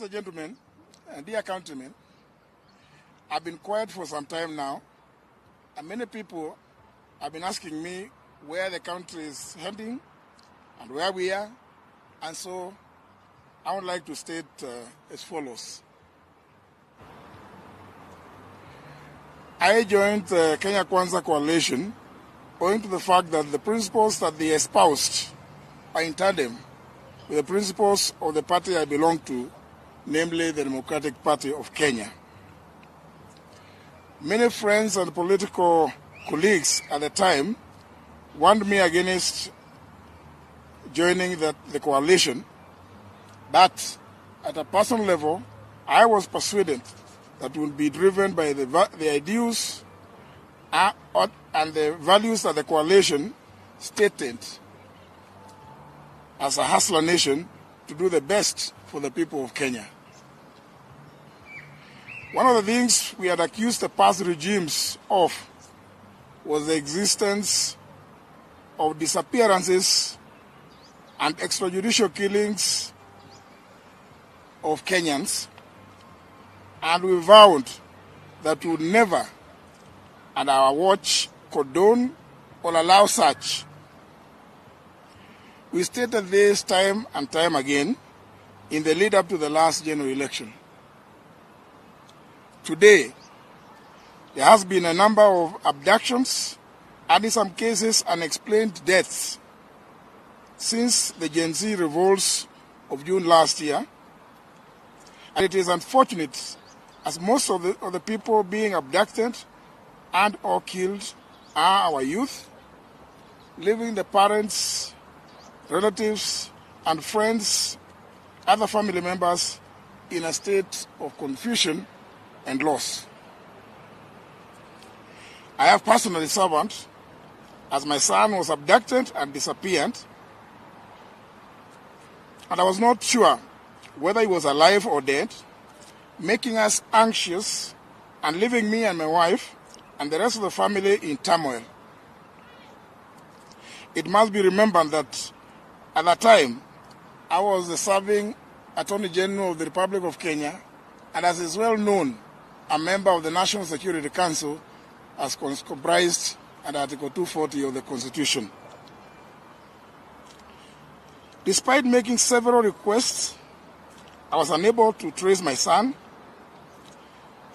and gentlemen, dear countrymen, I've been quiet for some time now, and many people have been asking me where the country is heading and where we are, and so I would like to state as follows. I joined the Kenya Kwanza coalition owing to the fact that the principles that they espoused are in tandem with the principles of the party I belong to, namely the Democratic Party of Kenya. Many friends and political colleagues at the time warned me against joining the coalition, but at a personal level, I was persuaded that would be driven by the ideals and the values that the coalition stated as a hustler nation to do the best for the people of Kenya. One of the things we had accused the past regimes of was the existence of disappearances and extrajudicial killings of Kenyans, and we vowed that we would never, at our watch, condone or allow such. We stated this time and time again in the lead up to the last general election. Today, there has been a number of abductions and in some cases unexplained deaths since the Gen Z revolts of June last year. And it is unfortunate as most of the people being abducted and or killed are our youth, leaving the parents, relatives, and friends, other family members in a state of confusion and loss. I have personally suffered as my son was abducted and disappeared, and I was not sure whether he was alive or dead, making us anxious and leaving me and my wife and the rest of the family in turmoil. It must be remembered that at that time, I was the serving Attorney General of the Republic of Kenya, and as is well known, a member of the National Security Council as comprised under Article 240 of the Constitution. Despite making several requests, I was unable to trace my son,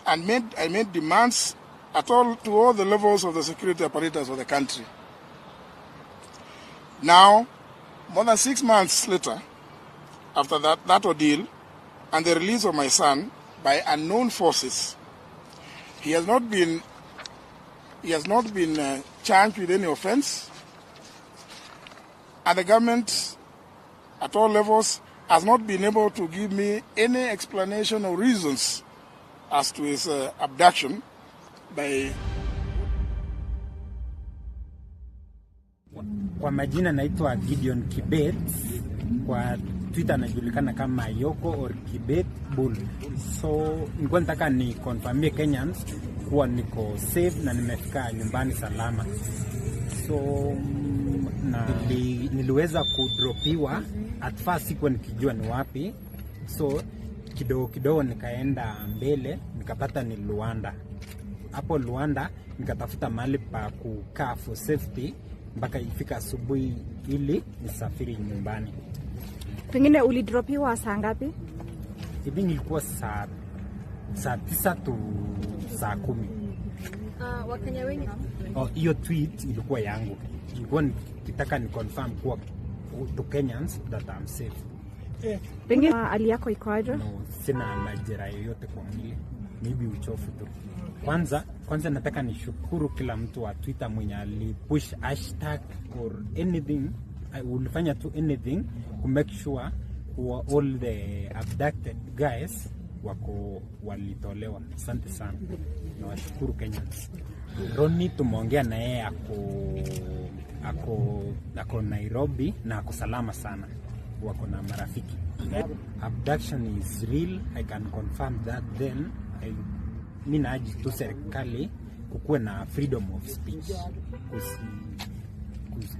and I made demands to all the levels of the security apparatus of the country. Now, more than 6 months later, after that ordeal and the release of my son by unknown forces, he has not been charged with any offense, and the government at all levels has not been able to give me any explanation or reasons as to his abduction by... Kwa majina naitwa Gideon Kibet, kwa Twitter najulikana kama Yoko or Kibet Bull. So nilikuwa nataka ni confirmie Kenyans kuwa niko safe na nimefika nyumbani salama. So na niliweza kudropiwa at first, sikuwa nikijua ni wapi. So kidogo nikaenda mbele nikapata ni Luanda. Hapo Luanda nikatafuta mahali pa kukaa for safety mpaka ifika asubuhi ili nisafiri nyumbani. Pengine ulidropiwa saa ngapi? Hivi ilikuwa saa 9 to saa 10. Wakenya wengi? Hiyo tweet ilikuwa yangu. Ilikuwa nikitaka ni confirm kuwa to Kenyans that I'm safe. Pengine hali yako iko aje? No, sina majeraha yoyote kwa mwili. Maybe uchofu tu. Kwanza nataka nishukuru kila mtu wa Twitter mwenye alipush hashtag or anything. I will fanya to anything to make sure all the abducted guys walitolewa. Asante sana. Nawashukuru Kenyans. Roni tumeongea na yeye ako Nairobi na ako salama sana. Wako na marafiki. Abduction is real. I can confirm that. Then mimi naaji tu serikali kukuwe na freedom of speech.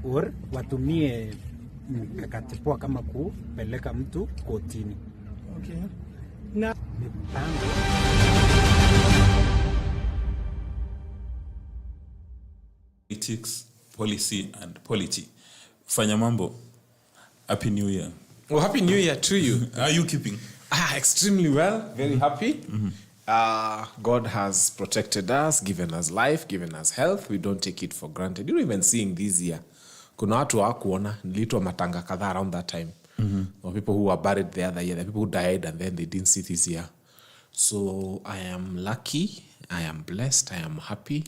Or watumie mkakati poa kama kupeleka mtu kotini. Okay. Mipango Politics, policy, and polity. Fanya Mambo, Happy New Year. Well, Happy New Year to you. How are you keeping? Extremely well, very happy. God has protected us, given us life, given us health. We don't take it for granted. You know, even seeing this year, kuna watu hawakuona, nilitwa matanga kadhaa around that time. Or people who were buried the other year, the people who died and then they didn't see this year. So I am lucky, I am blessed, I am happy.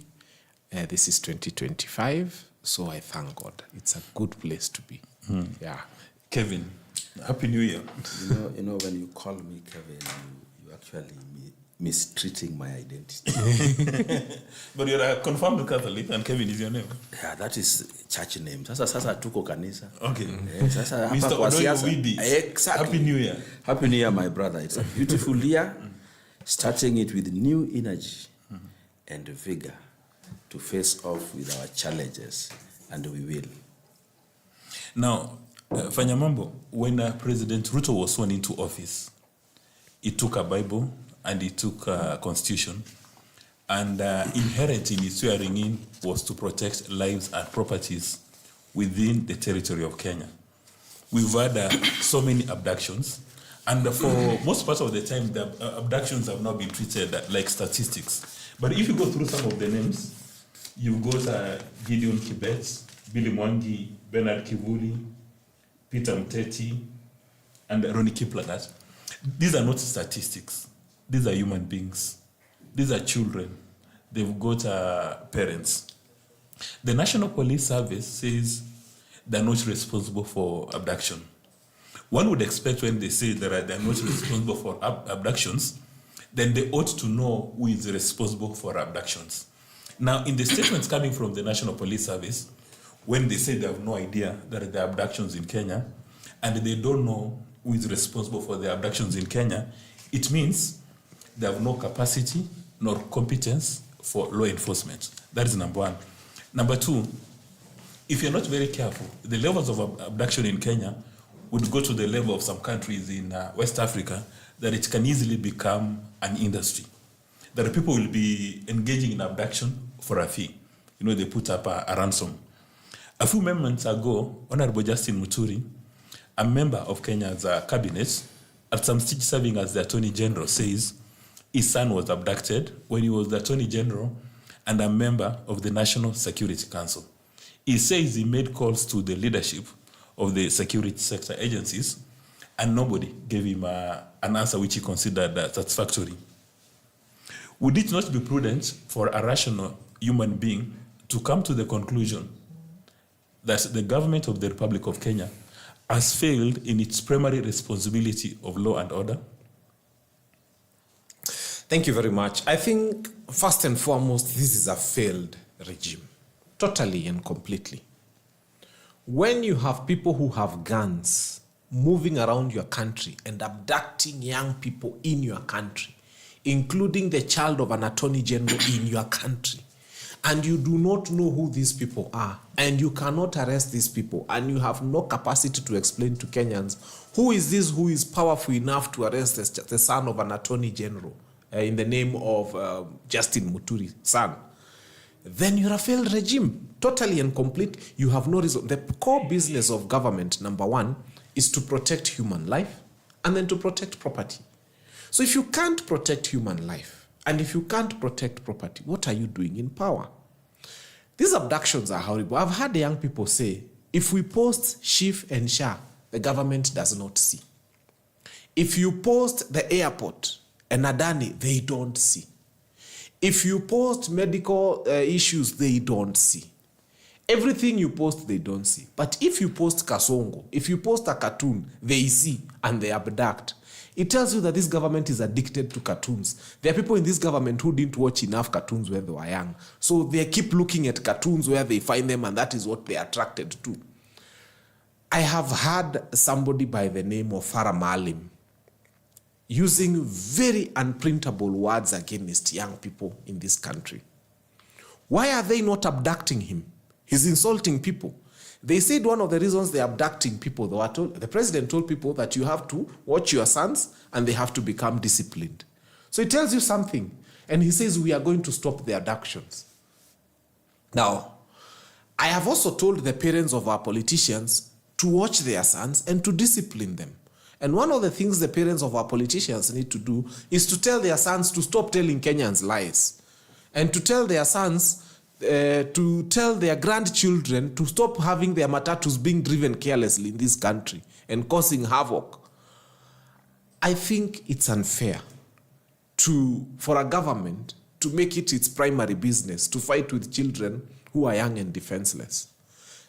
This is 2025, so I thank God. It's a good place to be. Yeah. Kevin, Happy New Year. You know, when you call me Kevin, you actually mistreating my identity. But you're a confirmed Catholic and Kevin is your name. Yeah, that is church name. Sasa tuko kanisa. Okay. Sasa Mr. hapa kwa Odoyo siasa. Owidi. Exactly. Happy New Year. Happy New Year, my brother. It's a beautiful year, starting it with new energy and vigor to face off with our challenges, and we will. Now, Fanya Mambo, when President Ruto was sworn into office, he took a Bible and he took a constitution, and inherent in his swearing in was to protect lives and properties within the territory of Kenya. We've had so many abductions, and for most part of the time, the abductions have not been treated like statistics. But if you go through some of the names, you've got Gideon Kibet, Billy Mwangi, Bernard Kivuli, Peter Mteti, and Ronnie Kiplagat. These are not statistics. These are human beings. These are children. They've got parents. The National Police Service says they're not responsible for abduction. One would expect when they say that they're not responsible for abductions, then they ought to know who is responsible for abductions. Now, in the statements coming from the National Police Service, when they say they have no idea that there are abductions in Kenya, and they don't know who is responsible for the abductions in Kenya, it means they have no capacity nor competence for law enforcement. That is number one. Number two, if you're not very careful, the levels of abduction in Kenya would go to the level of some countries in West Africa, that it can easily become an industry. That people will be engaging in abduction for a fee. You know, they put up a ransom. A few moments ago, Honorable Justin Muturi, a member of Kenya's cabinet, at some stage serving as the Attorney General, says his son was abducted when he was the Attorney General and a member of the National Security Council. He says he made calls to the leadership of the security sector agencies, and nobody gave him an answer which he considered satisfactory. Would it not be prudent for a rational human being to come to the conclusion that the government of the Republic of Kenya has failed in its primary responsibility of law and order? Thank you very much. I think, first and foremost, this is a failed regime, totally and completely. When you have people who have guns moving around your country and abducting young people in your country, including the child of an attorney general in your country, and you do not know who these people are, and you cannot arrest these people, and you have no capacity to explain to Kenyans who is this who is powerful enough to arrest the son of an attorney general in the name of Justin Muturi's son, then you're a failed regime, totally and complete. You have no reason. The core business of government, number one, is to protect human life and then to protect property. So if you can't protect human life and if you can't protect property, what are you doing in power? These abductions are horrible. I've heard young people say, if we post Shif and Shah, the government does not see. If you post the airport and Adani, they don't see. If you post medical issues, they don't see. Everything you post, they don't see. But if you post Kasongo, if you post a cartoon, they see and they abduct. It tells you that this government is addicted to cartoons. There are people in this government who didn't watch enough cartoons when they were young. So they keep looking at cartoons where they find them, and that is what they are attracted to. I have heard somebody by the name of Farah Maalim using very unprintable words against young people in this country. Why are they not abducting him? He's insulting people. They said one of the reasons they're abducting people, the president told people that you have to watch your sons and they have to become disciplined. So it tells you something. And he says we are going to stop the abductions. Now, I have also told the parents of our politicians to watch their sons and to discipline them. And one of the things the parents of our politicians need to do is to tell their sons to stop telling Kenyans lies. And to tell their sons, to tell their grandchildren to stop having their matatus being driven carelessly in this country and causing havoc. I think it's unfair for a government to make it its primary business to fight with children who are young and defenseless.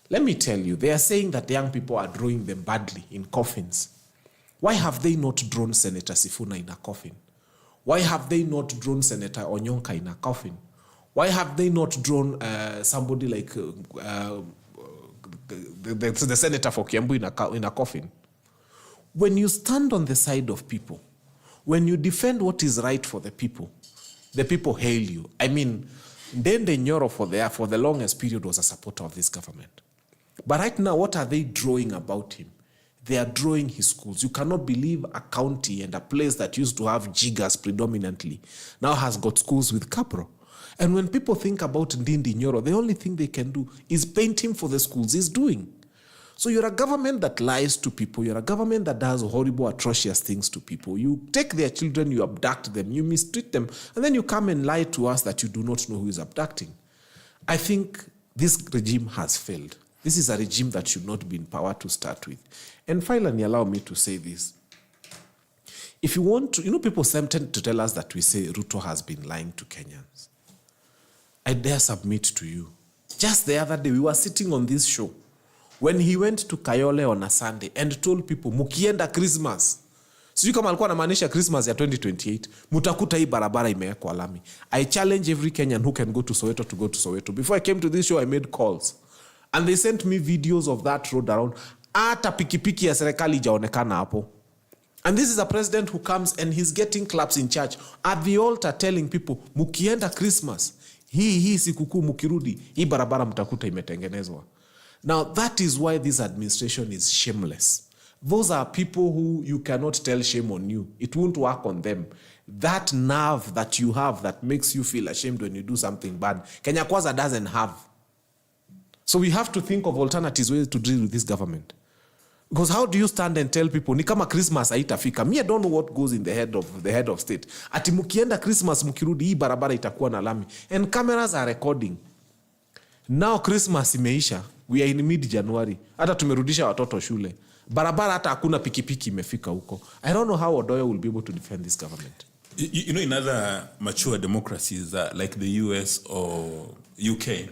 Let me tell you, they are saying that young people are drawing them badly in coffins. Why have they not drawn Senator Sifuna in a coffin? Why have they not drawn Senator Onyonka in a coffin? Why have they not drawn somebody like the senator for Kiambu in a coffin? When you stand on the side of people, when you defend what is right for the people hail you. I mean, Ndende Nyoro for the longest period was a supporter of this government. But right now, what are they drawing about him? They are drawing his schools. You cannot believe a county and a place that used to have jiggers predominantly now has got schools with Capro. And when people think about Ndindi Nyoro, the only thing they can do is paint him for the schools he's doing. So you're a government that lies to people. You're a government that does horrible, atrocious things to people. You take their children, you abduct them, you mistreat them, and then you come and lie to us that you do not know who is abducting. I think this regime has failed. This is a regime that should not be in power to start with. And finally, allow me to say this. If you want to, people tend to tell us that we say Ruto has been lying to Kenyans. I dare submit to you. Just the other day, we were sitting on this show when he went to Kayole on a Sunday and told people, mukienda Christmas. Sijui kama alikuwa anamaanisha Christmas ya 2028, mutakuta hii barabara imewekwa lami. I challenge every Kenyan who can go to Soweto to go to Soweto. Before I came to this show, I made calls. And they sent me videos of that road around. Hata pikipiki ya serikali jaonekana hapo. And this is a president who comes and he's getting claps in church at the altar telling people, mukienda Christmas, hii sikukuu mukirudi, hii barabara mtakuta imetengenezwa. Now, that is why this administration is shameless. Those are people who you cannot tell shame on you. It won't work on them. That nerve that you have that makes you feel ashamed when you do something bad, Kenya Kwanza doesn't have. So we have to think of alternatives ways to deal with this government. Because how do you stand and tell people, ni kama Christmas haitafika? Me, I don't know what goes in the head of state. Ati mukienda Christmas mukirudi, hii barabara itakuwa na lami. And cameras are recording. Now Christmas imeisha. We are in mid-January. Hata tumerudisha watoto shule. Barabara hata hakuna pikipiki imefika huko. I don't know how Odoyo will be able to defend this government. In other mature democracies like the US or UK,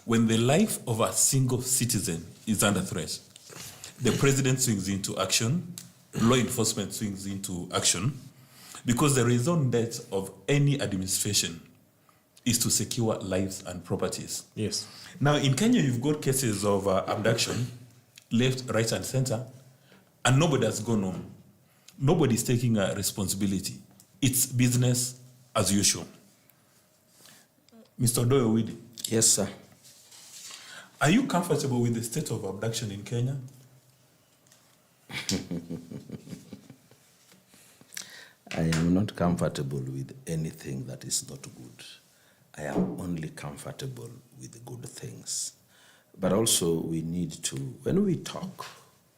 when the life of a single citizen is under threat, the president swings into action, law enforcement swings into action, because the raison d'etre of any administration is to secure lives and properties. Yes. Now, in Kenya, you've got cases of abduction, left, right, and center, and nobody has gone home. Nobody's taking a responsibility. It's business as usual. Mr. Odoyo Owidi. Yes, sir. Are you comfortable with the state of abduction in Kenya? I am not comfortable with anything that is not good. I am only comfortable with good things. But also we need to, when we talk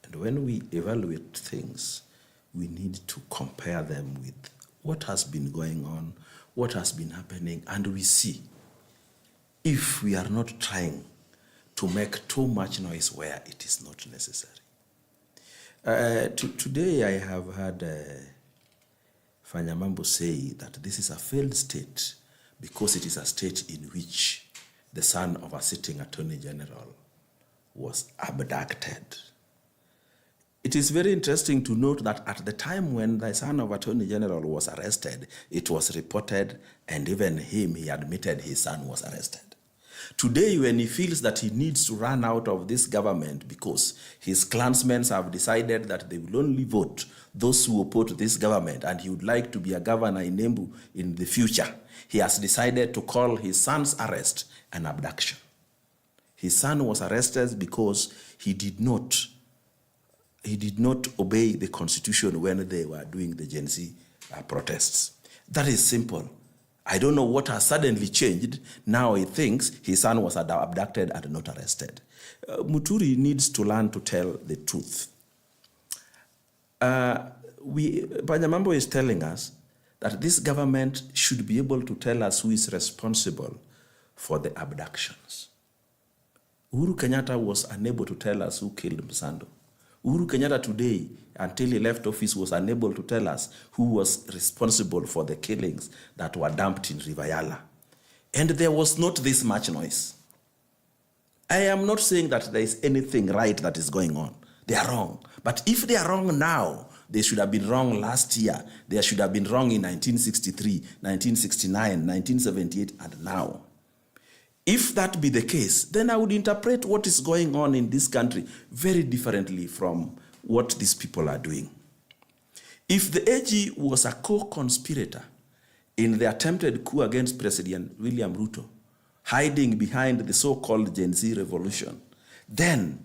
and when we evaluate things, we need to compare them with what has been going on, what has been happening, and we see if we are not trying to make too much noise where it is not necessary. Today I have heard Fanya Mambo say that this is a failed state because it is a state in which the son of a sitting attorney general was abducted. It is very interesting to note that at the time when the son of attorney general was arrested, it was reported, and even he admitted his son was arrested. Today, when he feels that he needs to run out of this government because his clansmen have decided that they will only vote those who oppose this government, and he would like to be a governor in Embu in the future, he has decided to call his son's arrest an abduction. His son was arrested because he did not obey the constitution when they were doing the Gen Z protests. That is simple. I don't know what has suddenly changed. Now he thinks his son was abducted and not arrested. Muturi needs to learn to tell the truth. Mambo is telling us that this government should be able to tell us who is responsible for the abductions. Uhuru Kenyatta was unable to tell us who killed Msando. Uhuru Kenyatta today, until he left office, was unable to tell us who was responsible for the killings that were dumped in River Yala. And there was not this much noise. I am not saying that there is anything right that is going on. They are wrong. But if they are wrong now, they should have been wrong last year. They should have been wrong in 1963, 1969, 1978, and now. If that be the case, then I would interpret what is going on in this country very differently from what these people are doing. If the AG was a co-conspirator in the attempted coup against President William Ruto, hiding behind the so-called Gen Z revolution, then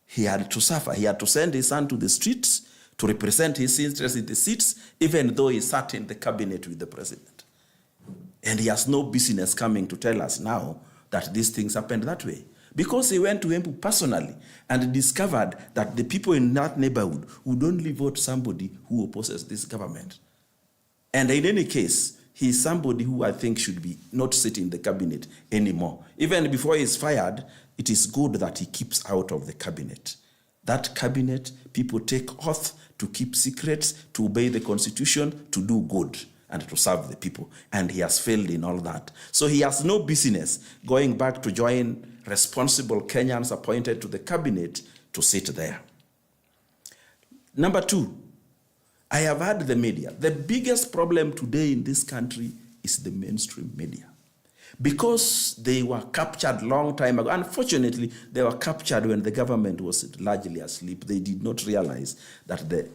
he had to suffer. He had to send his son to the streets to represent his interests in the seats, even though he sat in the cabinet with the president. And he has no business coming to tell us now that these things happened that way. Because he went to him personally and discovered that the people in that neighborhood would only vote somebody who opposes this government. And in any case, he is somebody who I think should be not sitting in the cabinet anymore. Even before he is fired, it is good that he keeps out of the cabinet. That cabinet, people take oath to keep secrets, to obey the constitution, to do good, and to serve the people. And he has failed in all that. So he has no business going back to join responsible Kenyans appointed to the cabinet to sit there. Number two, I have heard the media. The biggest problem today in this country is the mainstream media. Because they were captured long time ago. Unfortunately, they were captured when the government was largely asleep. They did not realize that the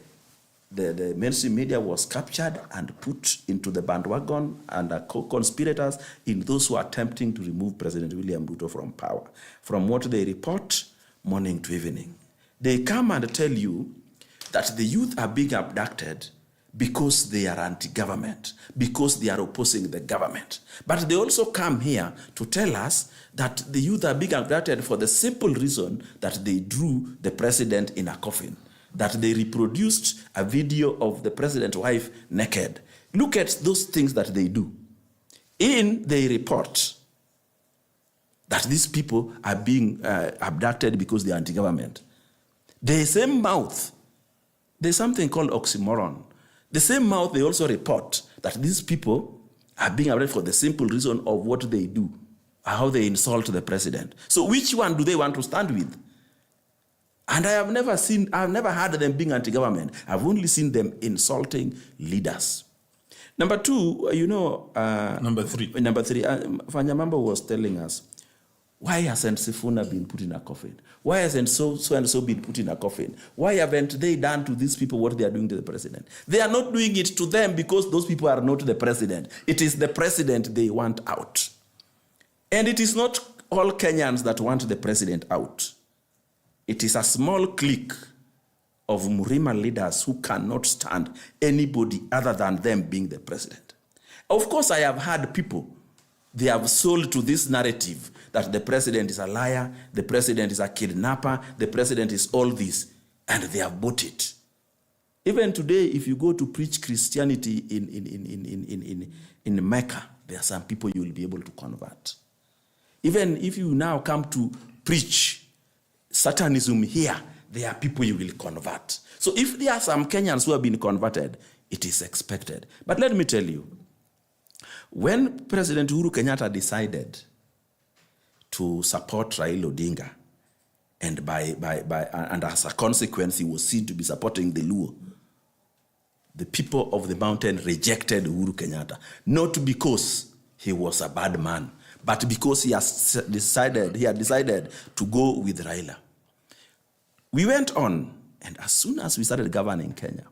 mainstream media was captured and put into the bandwagon and are co-conspirators in those who are attempting to remove President William Ruto from power. From what they report, morning to evening. They come and tell you that the youth are being abducted because they are anti-government, because they are opposing the government. But they also come here to tell us that the youth are being abducted for the simple reason that they drew the president in a coffin, that they reproduced a video of the president's wife naked. Look at those things that they do. They report that these people are being abducted because they are anti-government. The same mouth, there's something called oxymoron. The same mouth, they also report that these people are being arrested for the simple reason of what they do, how they insult the president. So which one do they want to stand with? And I've never heard them being anti-government. I've only seen them insulting leaders. Number two, Number three, Fanya Mambo was telling us, why hasn't Sifuna been put in a coffin? Why hasn't so-and-so been put in a coffin? Why haven't they done to these people what they are doing to the president? They are not doing it to them because those people are not the president. It is the president they want out. And it is not all Kenyans that want the president out. It is a small clique of Murima leaders who cannot stand anybody other than them being the president. Of course, I have heard people, they have sold to this narrative that the president is a liar, the president is a kidnapper, the president is all this, and they have bought it. Even today, if you go to preach Christianity in Mecca, there are some people you will be able to convert. Even if you now come to preach Satanism here, there are people you will convert. So if there are some Kenyans who have been converted, it is expected. But let me tell you, when President Uhuru Kenyatta decided to support Raila Odinga, and as a consequence, he was seen to be supporting the Luo, the people of the mountain rejected Uhuru Kenyatta, not because he was a bad man, but because he had decided to go with Raila. We went on, and as soon as we started governing Kenya,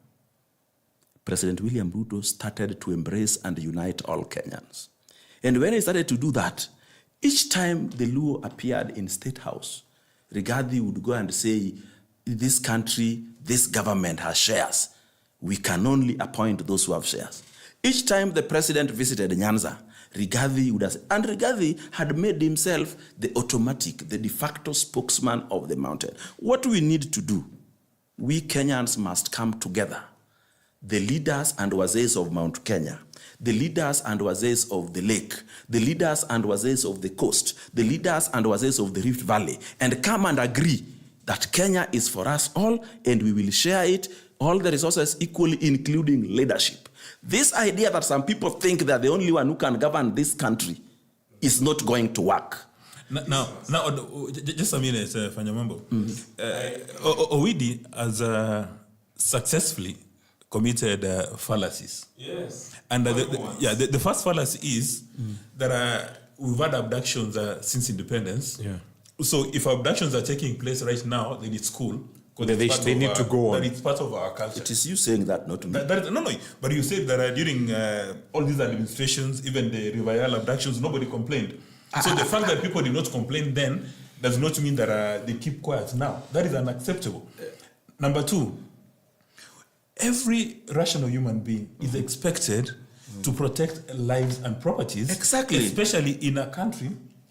President William Ruto started to embrace and unite all Kenyans. And when he started to do that, Each time the Luo appeared in State House, Rigathi would go and say, this country, this government has shares. We can only appoint those who have shares. Each time the president visited Nyanza, Rigathi would have, and Rigathi had made himself the automatic, the de facto spokesman of the mountain. What we need to do, we Kenyans must come together. The leaders and wazees of Mount Kenya, the leaders and wazees of the lake, the leaders and wazees of the coast, the leaders and wazees of the Rift Valley, and come and agree that Kenya is for us all and we will share it, all the resources equally, including leadership. This idea that some people think that the only one who can govern this country is not going to work. Now, just a minute, Fanya Mambo. Owidi has successfully committed fallacies. Yes. And the first fallacy is that we've had abductions since independence. Yeah. So if abductions are taking place right now, then it's cool. They need to go on. That it's part of our culture. It is you saying that, not me. No. But you said that during all these administrations, even the Rivayala abductions, nobody complained. So the fact that people did not complain then does not mean that they keep quiet now. That is unacceptable. Number two, every rational human being is expected to protect lives and properties. Exactly. Especially in a country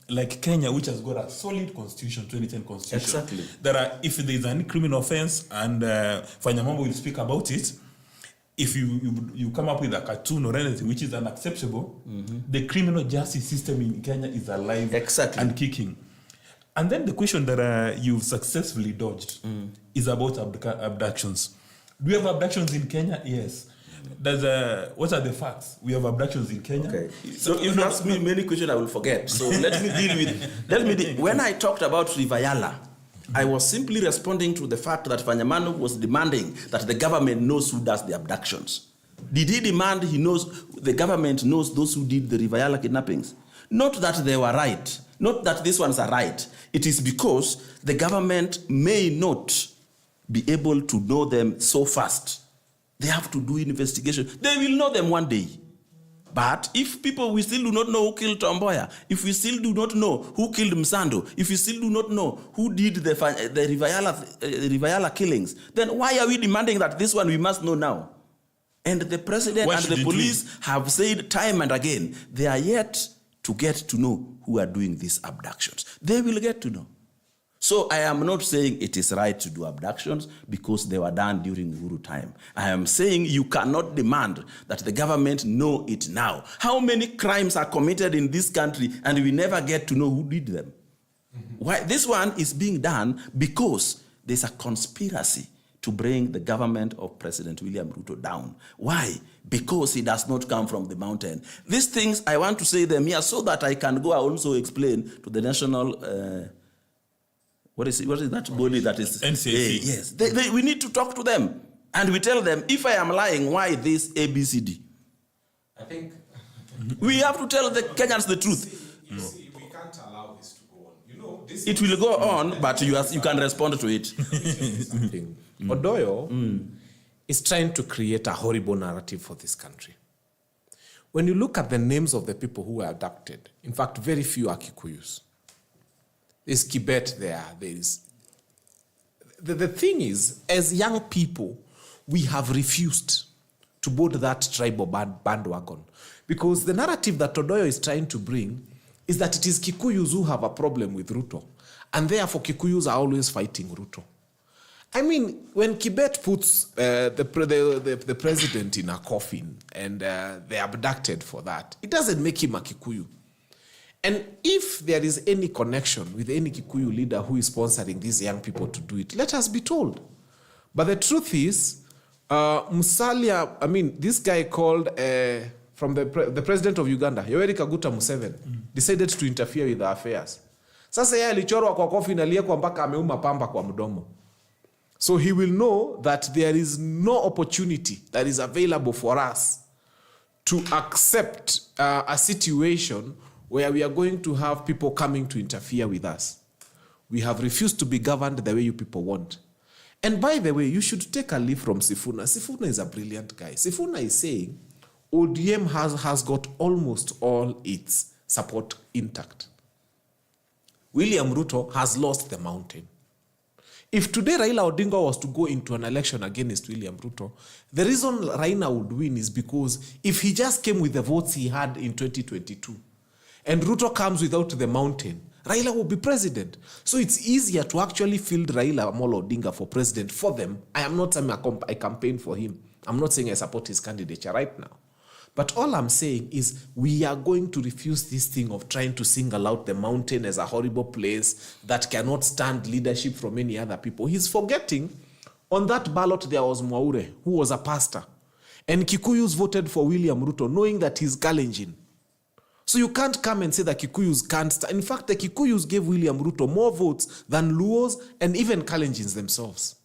like Kenya, which has got a solid constitution, 2010 constitution. Exactly. That if there is any criminal offense, and Fanya Mambo will speak about it, if you come up with a cartoon or anything which is unacceptable, the criminal justice system in Kenya is alive and kicking. And then the question that you've successfully dodged is about abductions. Do we have abductions in Kenya? Yes. What are the facts? We have abductions in Kenya. Okay. So if you ask me many questions, I will forget. So let me deal with. When I talked about Rivayala, I was simply responding to the fact that Fanyamano was demanding that the government knows who does the abductions. Did he demand the government knows those who did the Rivayala kidnappings? Not that they were right. Not that these ones are right. It is because the government may not be able to know them so fast. They have to do investigation. They will know them one day. But if we still do not know who killed Tomboya, if we still do not know who killed Msando, if we still do not know who did the Rivayala killings, then why are we demanding that this one we must know now? And the president and the police have said time and again, they are yet to get to know who are doing these abductions. They will get to know. So I am not saying it is right to do abductions because they were done during Uhuru time. I am saying you cannot demand that the government know it now. How many crimes are committed in this country and we never get to know who did them? Why? This one is being done because there's a conspiracy to bring the government of President William Ruto down. Why? Because he does not come from the mountain. These things, I want to say them here so that I can go and also explain to the national... What is that body that is... NCAC. Yes. We need to talk to them. And we tell them, if I am lying, why this ABCD? I think... We have to tell the Kenyans the truth. You see, we can't allow this to go on. It will go on, but you can respond to it. Odoyo is trying to create a horrible narrative for this country. When you look at the names of the people who were abducted, in fact, very few are Kikuyus. There's Kibet there. The thing is, as young people, we have refused to board that tribal bandwagon. Because the narrative that Odoyo is trying to bring is that it is Kikuyus who have a problem with Ruto. And therefore, Kikuyus are always fighting Ruto. I mean, when Kibet puts the president in a coffin and they're abducted for that, it doesn't make him a Kikuyu. And if there is any connection with any Kikuyu leader who is sponsoring these young people to do it, let us be told. But the truth is, Musalia, this guy called from the president of Uganda, Yoweri Kaguta Museveni, decided to interfere with the affairs. Sasa yeye alichorwa kwa coffin aliyekuwa mpaka ameuma pamba kwa mdomo. So he will know that there is no opportunity that is available for us to accept a situation where we are going to have people coming to interfere with us. We have refused to be governed the way you people want. And by the way, you should take a leaf from Sifuna. Sifuna is a brilliant guy. Sifuna is saying ODM has got almost all its support intact. William Ruto has lost the mountain. If today Raila Odinga was to go into an election against William Ruto, the reason Raila would win is because if he just came with the votes he had in 2022, and Ruto comes without the mountain, Raila will be president. So it's easier to actually field Raila Amolo Odinga for president for them. I am not saying I campaign for him. I'm not saying I support his candidature right now. But all I'm saying is we are going to refuse this thing of trying to single out the mountain as a horrible place that cannot stand leadership from any other people. He's forgetting on that ballot there was Mwaure, who was a pastor. And Kikuyus voted for William Ruto knowing that he's Kalenjin. So you can't come and say that Kikuyus can't stand. In fact, the Kikuyus gave William Ruto more votes than Luos and even Kalenjins themselves.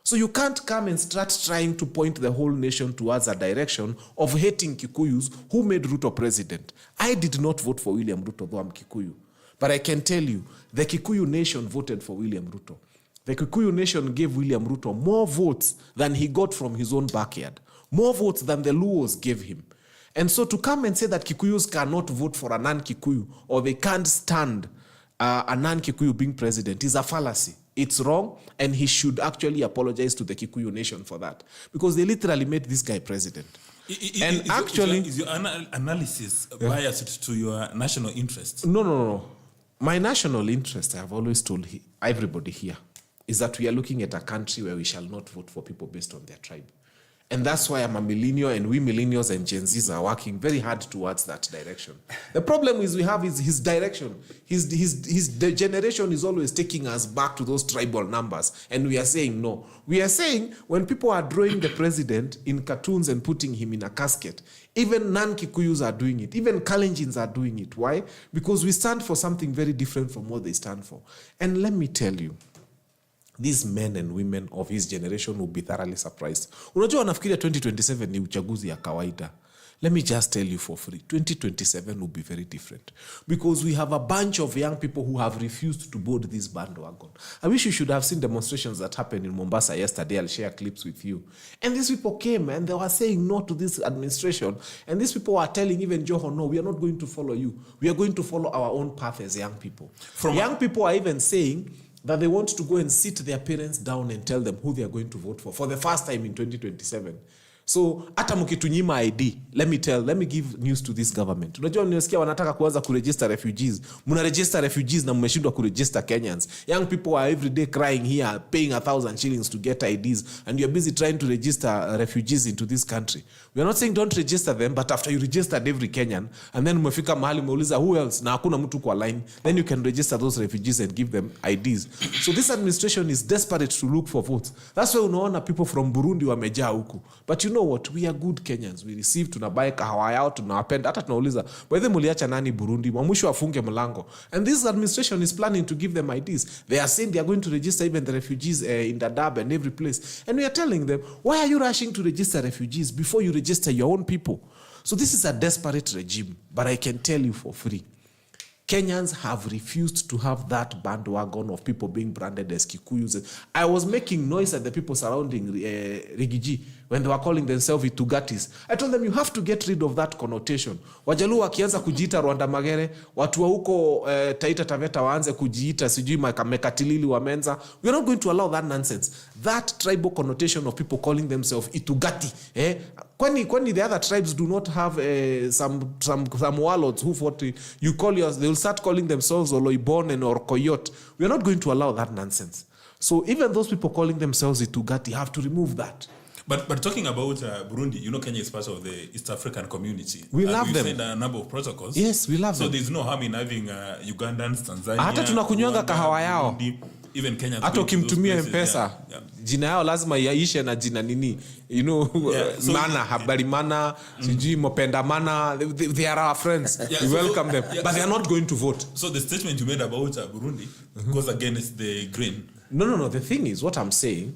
So you can't come and start trying to point the whole nation towards a direction of hating Kikuyus who made Ruto president. I did not vote for William Ruto, though I'm Kikuyu. But I can tell you, the Kikuyu nation voted for William Ruto. The Kikuyu nation gave William Ruto more votes than he got from his own backyard. More votes than the Luos gave him. And so to come and say that Kikuyus cannot vote for a non-Kikuyu or they can't stand a non-Kikuyu being president is a fallacy. It's wrong, and he should actually apologize to the Kikuyu nation for that. Because they literally made this guy president. Is your analysis biased to your national interest? No. My national interest, I have always told everybody here, is that we are looking at a country where we shall not vote for people based on their tribe. And that's why I'm a millennial, and we millennials and Gen Zs are working very hard towards that direction. The problem is we have his direction. The generation is always taking us back to those tribal numbers. And we are saying no. We are saying when people are drawing the president in cartoons and putting him in a casket, even non-Kikuyus are doing it. Even Kalenjins are doing it. Why? Because we stand for something very different from what they stand for. And let me tell you, these men and women of his generation will be thoroughly surprised. Unajua wanafikiria 2027 ni uchaguzi ya kawaida. Let me just tell you for free, 2027 will be very different. Because we have a bunch of young people who have refused to board this bandwagon. I wish you should have seen demonstrations that happened in Mombasa yesterday. I'll share clips with you. And these people came and they were saying no to this administration. And these people were telling even Joho, no, we are not going to follow you. We are going to follow our own path as young people. Young people are even saying that they want to go and sit their parents down and tell them who they are going to vote for the first time in 2027. So hata mkitunyima ID, let me give news to this government. Unajua nimesikia wanataka kuanza kuregister refugees. Muna register refugees na mmeshindwa kuregister Kenyans. Young people are every day crying here, paying 1,000 shillings to get IDs, and you're busy trying to register refugees into this country. We are not saying don't register them, but after you registered every Kenyan, and then umefika mahali umeuliza who else, na hakuna mtu kwa line, then you can register those refugees and give them IDs. So this administration is desperate to look for votes. That's why unaona people from Burundi wamejaa huku. But you know what? We are good Kenyans. We receive, tunabuy kahawa yao, tunawapenda. Hata tunauliza, by the muliacha nani Burundi? Mwisho afunge mlango. And this administration is planning to give them IDs. They are saying they are going to register even the refugees in Dadaab and every place. And we are telling them, why are you rushing to register refugees before you register your own people? So this is a desperate regime. But I can tell you for free, Kenyans have refused to have that bandwagon of people being branded as Kikuyus. I was making noise at the people surrounding Refugee when they were calling themselves Itugatis. I told them, you have to get rid of that connotation. Wajaluo wakianza kujiita Rwanda Magere, watu wa huko Taita Taveta waanze kujiita sijui Mekatilili wa Menza. We are not going to allow that nonsense. That tribal connotation of people calling themselves Itugati. Kwani the other tribes do not have some warlords who fought, you call yours, they will start calling themselves Oloibon or Koyot. We are not going to allow that nonsense. So even those people calling themselves Itugati have to remove that. But talking about Burundi, you know Kenya is part of the East African community. We love them. We send a number of protocols. Yes, we love them. So there's no harm in having Ugandans, Tanzania, hata tunakunywanga kahawa yao. Even Kenyans. Hata ukimtumia M-Pesa, jina yao lazima yaishe na jina nini. You know, so mana, habari mana, sijui mopenda mana, they are our friends. We welcome them. But they are not going to vote. So the statement you made about Burundi goes against the grain. No. The thing is, what I'm saying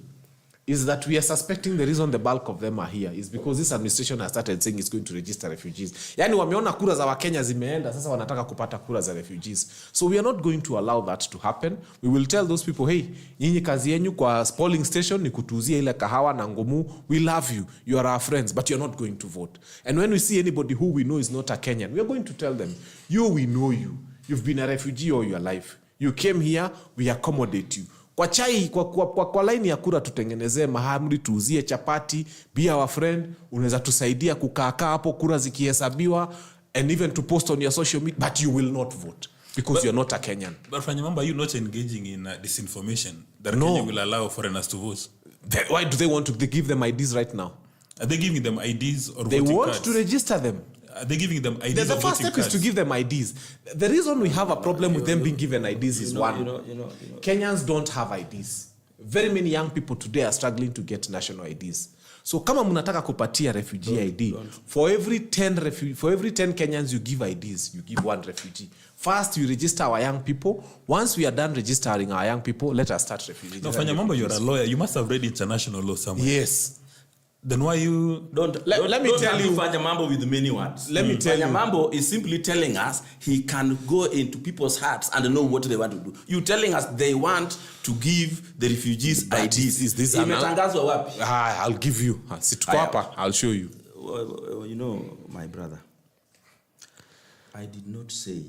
is that we are suspecting the reason the bulk of them are here is because this administration has started saying it's going to register refugees. Yani wameona kura za Wakenya zimeenda, sasa wanataka kupata kura za refugees. So we are not going to allow that to happen. We will tell those people, hey, nyinyi kazi yenyu kwa polling station ni kutuuzia ile kahawa na ngumu. We love you. You are our friends, but you're not going to vote. And when we see anybody who we know is not a Kenyan, we are going to tell them, we know you. You've been a refugee all your life. You came here, we accommodate you. Kwa chai, kwa line ya kura tutengenezee mahamri, tuuzie chapati, be our friend, unaweza tusaidia kukaa hapo kura zikihesabiwa, and even to post on your social media, but you will not vote because you're not a Kenyan. But Fanya Mambo, are you not engaging in disinformation that No. Kenya will allow foreigners to vote? Why do they want to give them IDs right now? Are they giving them IDs or They voting want cards? to register them. Are they giving them IDs The or first voting step is to cards? give them IDs. The reason we have a problem with them being given IDs is one. Kenyans don't have IDs. Very many young people today are struggling to get national IDs. So kama mnataka kupatia refugee ID, for every 10 Kenyans you give IDs, you give one refugee. First, we register our young people. Once we are done registering our young people, let us start refugee. No, Fanya Mambo, you're a lawyer. You must have read international law somewhere. Yes. Then why you... Let me tell you. Fanya Mambo with many words. Let me tell you. Fanya Mambo is simply telling us he can go into people's hearts and know what they want to do. You telling us they want to give the refugees IDs. Is this Imetangazwa wapi? I'll give you. Situko hapa. I'll show you. You know, my brother, I did not say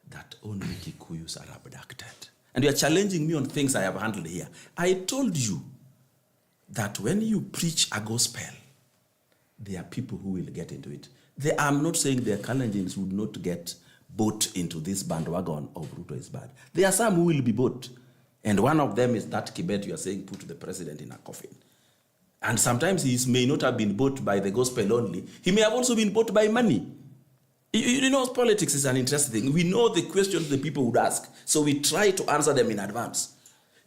that only Kikuyus are abducted. And you are challenging me on things I have handled here. I told you that when you preach a gospel, there are people who will get into it. I'm not saying the Kalenjins would not get bought into this bandwagon of Ruto is bad. There are some who will be bought. And one of them is that Kibet you are saying put the president in a coffin. And sometimes he may not have been bought by the gospel only. He may have also been bought by money. You know, politics is an interesting thing. We know the questions the people would ask. So we try to answer them in advance.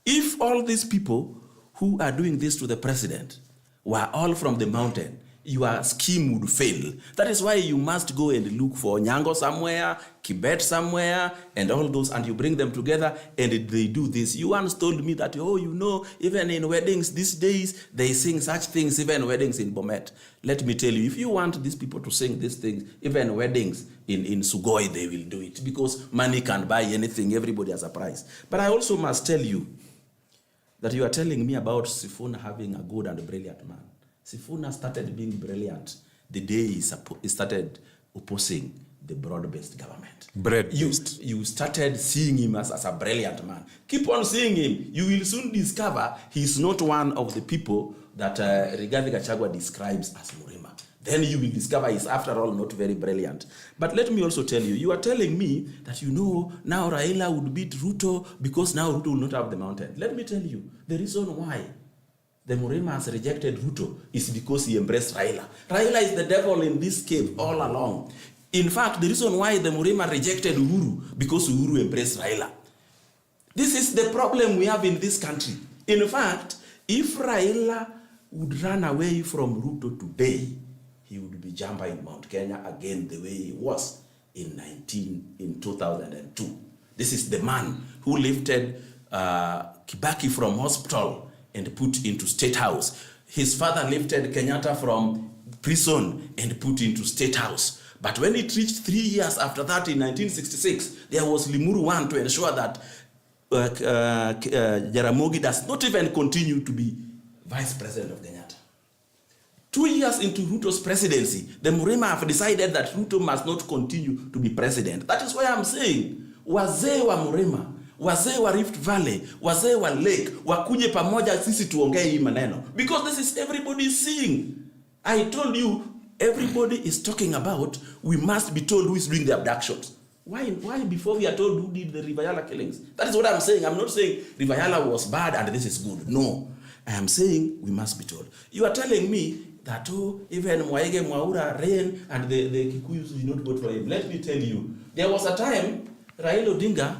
If all these people who are doing this to the president were all from the mountain, your scheme would fail. That is why you must go and look for Nyango somewhere, Kibet somewhere, and all those, and you bring them together, and they do this. You once told me that, even in weddings these days, they sing such things, even weddings in Bomet. Let me tell you, if you want these people to sing these things, even weddings in Sugoi, they will do it, because money can buy anything, everybody has a price. But I also must tell you that you are telling me about Sifuna having a good and brilliant man. Sifuna started being brilliant the day he started opposing the broad-based government. You started seeing him as a brilliant man. Keep on seeing him. You will soon discover he's not one of the people that Rigathi Gachagua describes as Murima. Then you will discover he's after all not very brilliant. But let me also tell you, you are telling me that now Raila would beat Ruto because now Ruto will not have the mountain. Let me tell you, the reason why the Murima has rejected Ruto is because he embraced Raila. Raila is the devil in this cave all along. In fact, the reason why the Murima rejected Uhuru, because Uhuru embraced Raila. This is the problem we have in this country. In fact, if Raila would run away from Ruto today, he would be Jamba in Mount Kenya again the way he was in 2002. This is the man who lifted Kibaki from hospital and put into State House. His father lifted Kenyatta from prison and put into State House. But when it reached 3 years after that in 1966, there was Limuru 1 to ensure that Jaramogi does not even continue to be vice president of Kenyatta. 2 years into Ruto's presidency, the Murima have decided that Ruto must not continue to be president. That is why I'm saying, wazee wa Murima, wazee wa Rift Valley, wazee wa Lake, wakuje pamoja sisi tuongee hii maneno. Because this is everybody seeing. I told you, everybody is talking about, we must be told who is doing the abductions. Why before we are told who did the Rivayala killings? That is what I'm saying. I'm not saying Rivayala was bad and this is good. No. I am saying we must be told. You are telling me that even Mwaige Mwaura ran and the Kikuyus did not vote for him. Let me tell you, there was a time Raila Odinga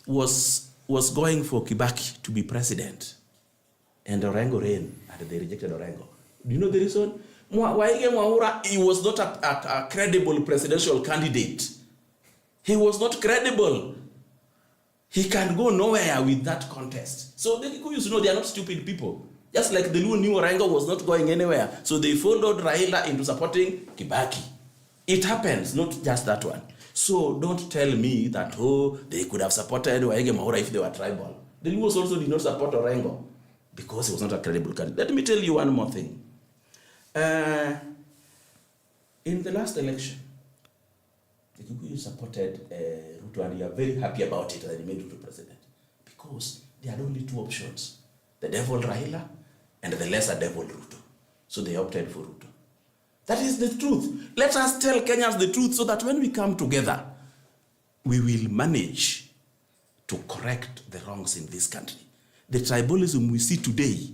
was going for Kibaki to be president. And Orengo ran and they rejected Orengo. Do you know the reason? Mwaige Mwaura, he was not a credible presidential candidate. He was not credible. He can go nowhere with that contest. So the Kikuyus know they are not stupid people. Just like the new Orengo was not going anywhere. So they followed Raila into supporting Kibaki. It happens, not just that one. So don't tell me that, they could have supported Waige Mwaura if they were tribal. The Luos also did not support Orengo because he was not a credible candidate. Let me tell you one more thing. In the last election, the Kikuyu supported Ruto, and you are very happy about it that he made Ruto president. Because there are only two options, the devil Raila and the lesser devil Ruto. So they opted for Ruto. That is the truth. Let us tell Kenyans the truth so that when we come together, we will manage to correct the wrongs in this country. The tribalism we see today,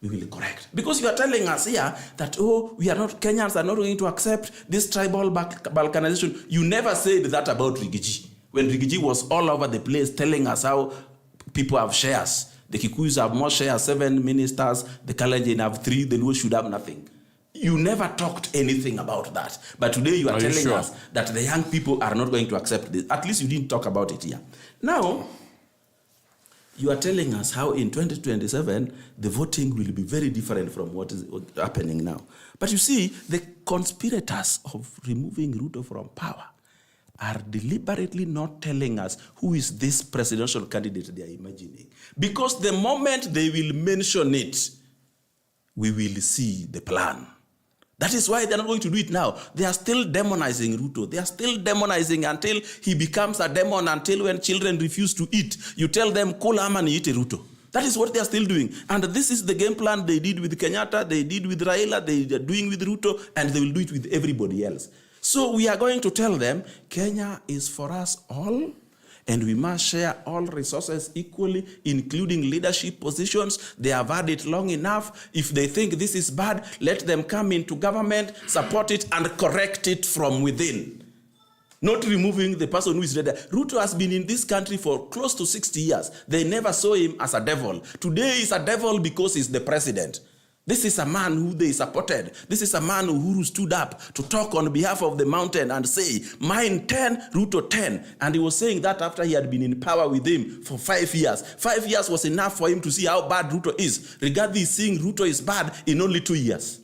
we will correct. Because you are telling us here that, we are not, Kenyans are not going to accept this tribal balkanization. You never said that about Refugee. When Refugee was all over the place telling us how people have shares. The Kikuyus have more shares, 7 ministers, the Kalenjin have 3, the Luo should have nothing. You never talked anything about that. But today you are telling us that the young people are not going to accept this. At least you didn't talk about it here. Now, you are telling us how in 2027, the voting will be very different from what is happening now. But you see, the conspirators of removing Ruto from power are deliberately not telling us who is this presidential candidate they are imagining. Because the moment they will mention it, we will see the plan. That is why they're not going to do it now. They are still demonizing Ruto. They are still demonizing until he becomes a demon, until when children refuse to eat, you tell them, Kula ama niite Ruto. That is what they are still doing. And this is the game plan they did with Kenyatta, they did with Raila, they are doing with Ruto, and they will do it with everybody else. So we are going to tell them, Kenya is for us all, and we must share all resources equally, including leadership positions. They have had it long enough. If they think this is bad, let them come into government, support it, and correct it from within. Not removing the person who is ready. Ruto has been in this country for close to 60 years. They never saw him as a devil. Today he's a devil because he's the president. This is a man who they supported. This is a man who stood up to talk on behalf of the mountain and say, mine 10, Ruto 10. And he was saying that after he had been in power with him for 5 years. 5 years was enough for him to see how bad Ruto is. Regarding seeing Ruto is bad in only 2 years.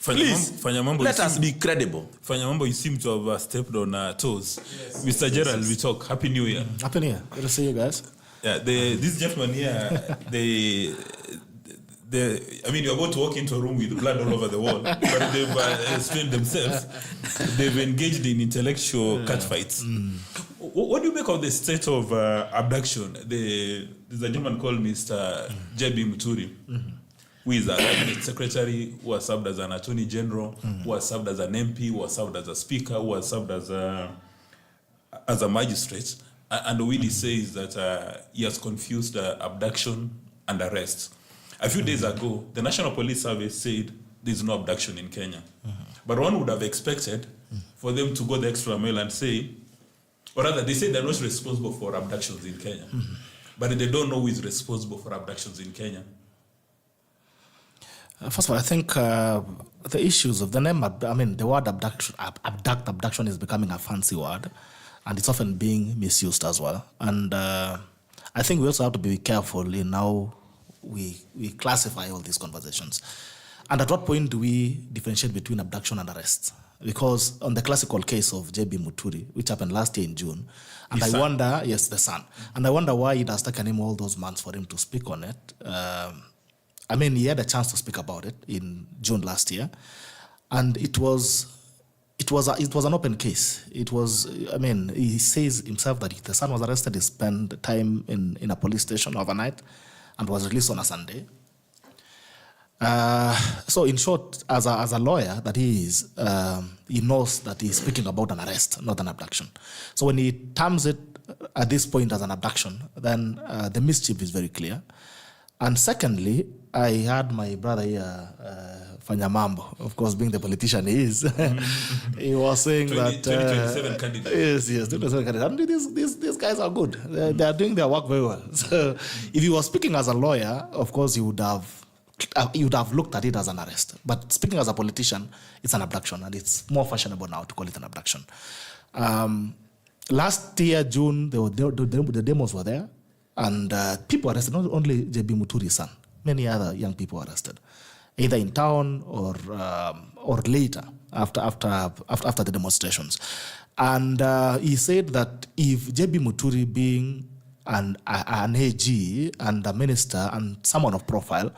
Please, let us be credible. Fanya Mambo, you seem to have stepped on toes. Yes. Mr. Gerald, we talk. Happy New Year. Happy New Year. Good to see you guys. Yeah, this gentleman here, I mean, you're about to walk into a room with blood all over the wall, but they've explained themselves. They've engaged in intellectual catfights. What do you make of the state of abduction? There's a gentleman called Mr. J.B. Muturi, who is a cabinet secretary, who has served as an attorney general, who has served as an MP, who has served as a speaker, who has served as a magistrate. And Owidi says that he has confused abduction and arrest. A few days ago, the National Police Service said there's no abduction in Kenya. But one would have expected for them to go the extra mile and say, or rather, they say they're not responsible for abductions in Kenya. But they don't know who is responsible for abductions in Kenya. First of all, I think the issues of the name, the word abduction is becoming a fancy word, and it's often being misused as well. And I think we also have to be careful in how we classify all these conversations. And at what point do we differentiate between abduction and arrest? Because on the classical case of J.B. Muturi, which happened last year in June, and I wonder, yes, the son, and I wonder why it has taken him all those months for him to speak on it. He had a chance to speak about it in June last year, and it was an open case. It was, he says himself that the son was arrested, he spent time in a police station overnight, and was released on a Sunday. So in short, as a lawyer that he is, he knows that he's speaking about an arrest, not an abduction. So when he terms it at this point as an abduction, then the mischief is very clear. And secondly, I had my brother here, Fanya Mambo, of course, being the politician he is, he was saying 2027 candidate. Yes, 2027 candidate. And these guys are good. They are doing their work very well. So if he was speaking as a lawyer, of course, you would have looked at it as an arrest. But speaking as a politician, it's an abduction, and it's more fashionable now to call it an abduction. Last year, June, the demos were there, and people arrested, not only J.B. Muturi's son, many other young people were arrested, either in town or later after the demonstrations. And he said that if J.B. Muturi, being an AG and a minister and someone of profile,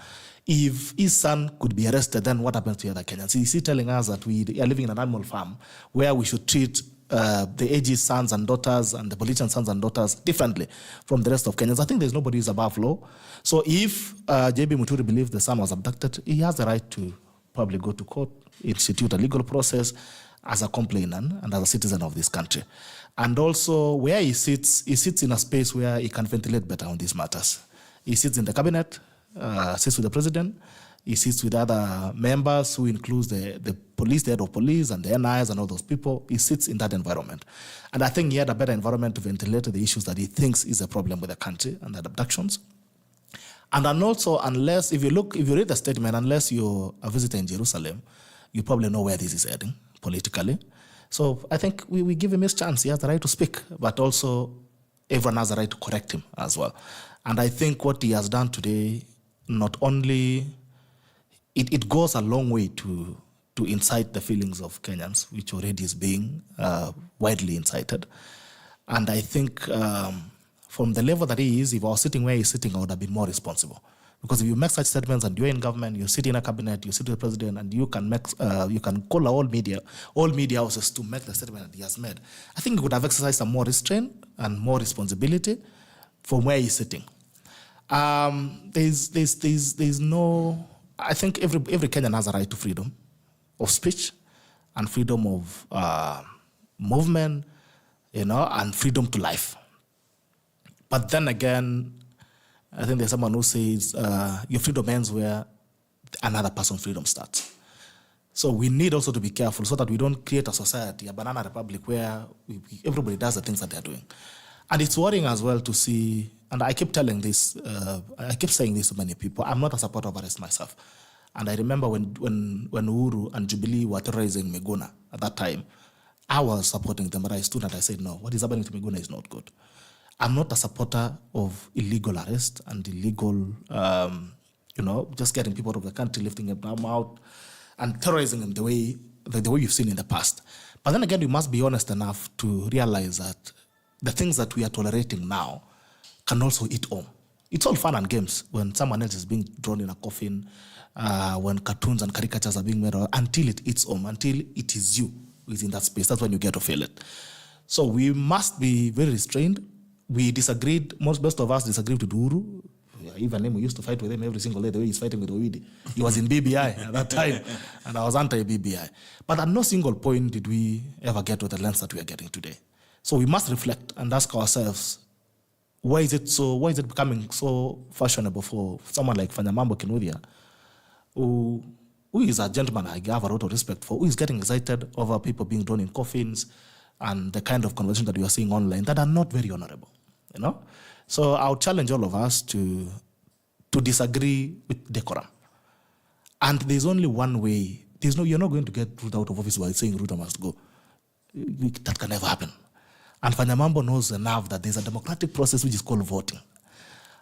if his son could be arrested, then what happens to the other Kenyans? He's telling us that we are living in an animal farm where we should treat the AG's sons and daughters and the politicians' sons and daughters differently from the rest of Kenyans. I think there's nobody who's above law. So if JB Muturi believes the son was abducted, he has the right to probably go to court, institute a legal process as a complainant and as a citizen of this country. And also where he sits in a space where he can ventilate better on these matters. He sits in the cabinet, sits with the president, he sits with other members who includes the police, the head of police and the NIs and all those people. He sits in that environment. And I think he had a better environment to ventilate the issues that he thinks is a problem with the country and the abductions. And then also, unless, if you read the statement, unless you're a visitor in Jerusalem, you probably know where this is heading politically. So I think we give him his chance. He has the right to speak, but also everyone has the right to correct him as well. And I think what he has done today, not only, it goes a long way to incite the feelings of Kenyans, which already is being widely incited. And I think from the level that he is, if I was sitting where he's sitting, I would have been more responsible. Because if you make such statements and you're in government, you sit in a cabinet, you sit with the president, and you can call all media houses to make the statement that he has made, I think he would have exercised some more restraint and more responsibility from where he's sitting. There's no, I think every Kenyan has a right to freedom of speech and freedom of movement, and freedom to life. But then again, I think there's someone who says your freedom ends where another person's freedom starts. So we need also to be careful so that we don't create a society, a banana republic, where everybody does the things that they're doing. And it's worrying as well to see, and I keep telling this, I keep saying this to many people, I'm not a supporter of arrest myself. And I remember when Uhuru and Jubilee were terrorizing Miguna at that time, I was supporting them, but I stood and I said, no, what is happening to Miguna is not good. I'm not a supporter of illegal arrest and illegal, just getting people out of the country, lifting them out, and terrorizing them the way you've seen in the past. But then again, we must be honest enough to realize that the things that we are tolerating now can also eat home. It's all fun and games when someone else is being drawn in a coffin, when cartoons and caricatures are being made, until it eats home, until it is you who is in that space. That's when you get to feel it. So we must be very restrained. We disagreed, most of us disagreed with Uhuru. Even him, we used to fight with him every single day, the way he's fighting with Owidi. He was in BBI at that time, and I was anti-BBI. But at no single point did we ever get to the lengths that we are getting today. So we must reflect and ask ourselves, why is it becoming so fashionable for someone like Fanya Mambo Kinuthia, who is a gentleman I have a lot of respect for, who is getting excited over people being drawn in coffins and the kind of conversation that we are seeing online that are not very honorable, So I'll challenge all of us to disagree with decorum. And there's only one way. You're not going to get Ruto out of office by saying Ruto must go. That can never happen. And Fanya Mambo knows enough that there's a democratic process which is called voting.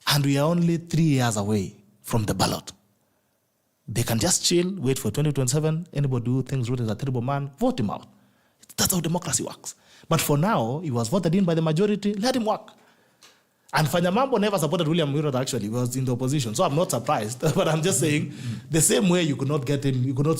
And we are only 3 years away from the ballot. They can just chill, wait for 2027. Anybody who thinks Ruto is a terrible man, vote him out. That's how democracy works. But for now, he was voted in by the majority, let him work. And Fanya Mambo never supported William Ruto, actually. He was in the opposition. So I'm not surprised. But I'm just saying, the same way you could not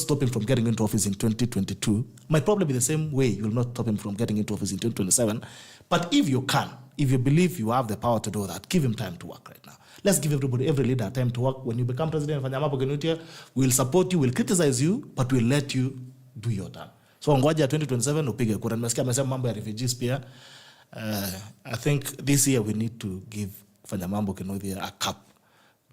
stop him from getting into office in 2022, might probably be the same way you will not stop him from getting into office in 2027. But if you can, if you believe you have the power to do that, give him time to work right now. Let's give every leader time to work. When you become president of Fanya Mambo Kinuthia, we'll support you, we'll criticize you, but we'll let you do your turn. So ngoja 2027 upige kura. Nimesikia amesema mambo ya refugees pia. I think this year we need to give Fanya Mambo Kinuthia a cup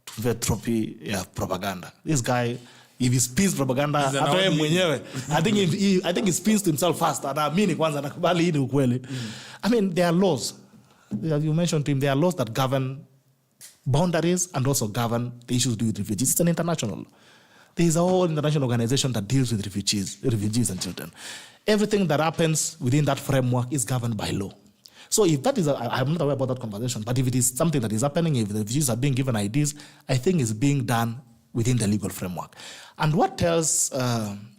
to the trophy propaganda. This guy, if he spins propaganda, I think he spins to himself first. I mean, there are laws. As you mentioned to him, there are laws that govern boundaries and also govern the issues to do with refugees. It's an international law. There is a whole international organization that deals with refugees and children. Everything that happens within that framework is governed by law. So if that is, I'm not aware about that conversation, but if it is something that is happening, if the refugees are being given IDs, I think it's being done within the legal framework. And what tells,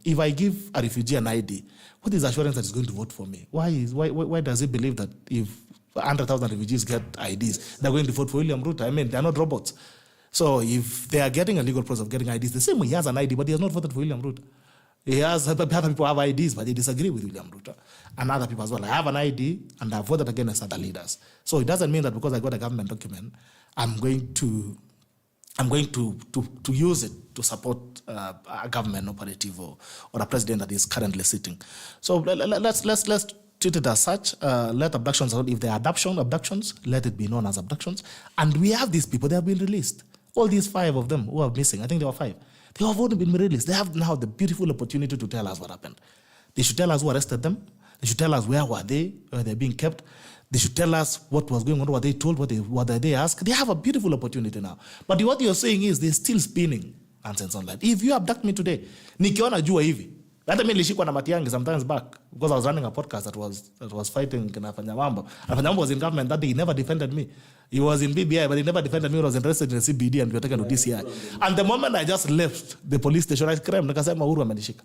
if I give a refugee an ID, what is the assurance that he's going to vote for me? Why does he believe that if 100,000 refugees get IDs, they're going to vote for William Ruto? I mean, they're not robots. So if they are getting a legal process of getting IDs, the same way he has an ID, but he has not voted for William Ruto. Other people have IDs, but they disagree with William Ruto. And other people as well. I have an ID, and I voted against other leaders. So it doesn't mean that because I got a government document, I'm going to use it to support a government operative or a president that is currently sitting. So let's treat it as such. Let abductions, if they are abductions, let it be known as abductions. And we have these people, they have been released. All these 5 of them who are missing, I think there were 5. They have all been released. They have now the beautiful opportunity to tell us what happened. They should tell us who arrested them. They should tell us where were they, where they're being kept. They should tell us what was going on, what they told, what they asked. They have a beautiful opportunity now. But what you're saying is they're still spinning nonsense online. If you abduct me today, nikiona jua hivi. Hata mimi nilishikwa na Matiang'i sometimes back because I was running a podcast that was fighting Fanya Mambo. And Fanya Mambo was in government that day. He never defended me. He was in BBI, but he never defended me. He was interested in the CBD and we were taken to DCI. And the moment I just left the police station, I screamed, nikasema Uhuru amenishika.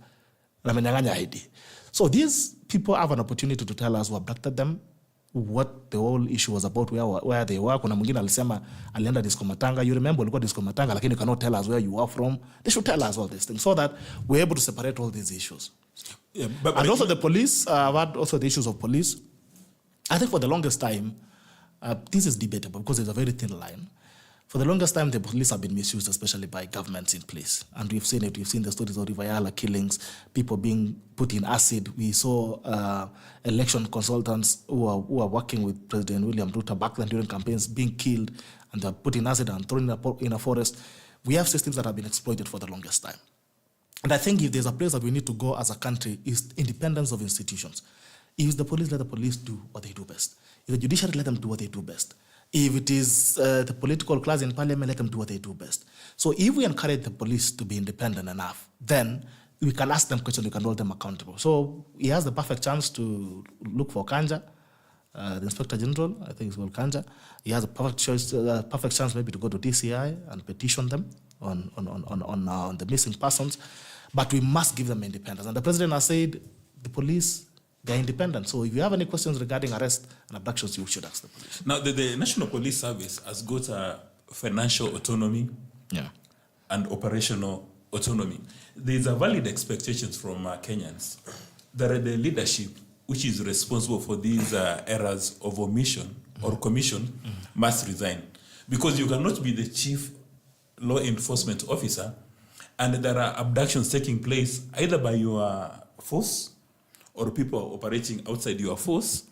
Amenyang'anya ID. So these people have an opportunity to tell us who abducted them, what the whole issue was about, where they were. Kuna mwingine alisema alienda Disco Matanga. You remember ulikuwa Disco Matanga, lakini you cannot tell us where you are from. They should tell us all these things so that we're able to separate all these issues. Yeah, and also the police, I've had also the issues of police. I think for the longest time, this is debatable because there's a very thin line. For the longest time, the police have been misused, especially by governments in place. And we've seen it. We've seen the stories of Rivayala killings, people being put in acid. We saw election consultants who are working with President William Ruto back then during campaigns being killed, and they're put in acid and thrown in a forest. We have systems that have been exploited for the longest time. And I think if there's a place that we need to go as a country is independence of institutions. If the police, let the police do what they do best. If the judiciary, let them do what they do best. If it is the political class in parliament, let them do what they do best. So if we encourage the police to be independent enough, then we can ask them questions, we can hold them accountable. So he has the perfect chance to look for Kanja, the Inspector General, I think it's called Kanja. He has a perfect chance maybe to go to DCI and petition them on the missing persons. But we must give them independence. And the president has said the police, they're independent. So if you have any questions regarding arrest and abductions, you should ask the police. Now, the National Police Service has got a financial autonomy and operational autonomy. There is a valid expectations from Kenyans that the leadership, which is responsible for these errors of omission or commission, must resign. Because you cannot be the chief law enforcement officer and there are abductions taking place either by your force or people operating outside your force,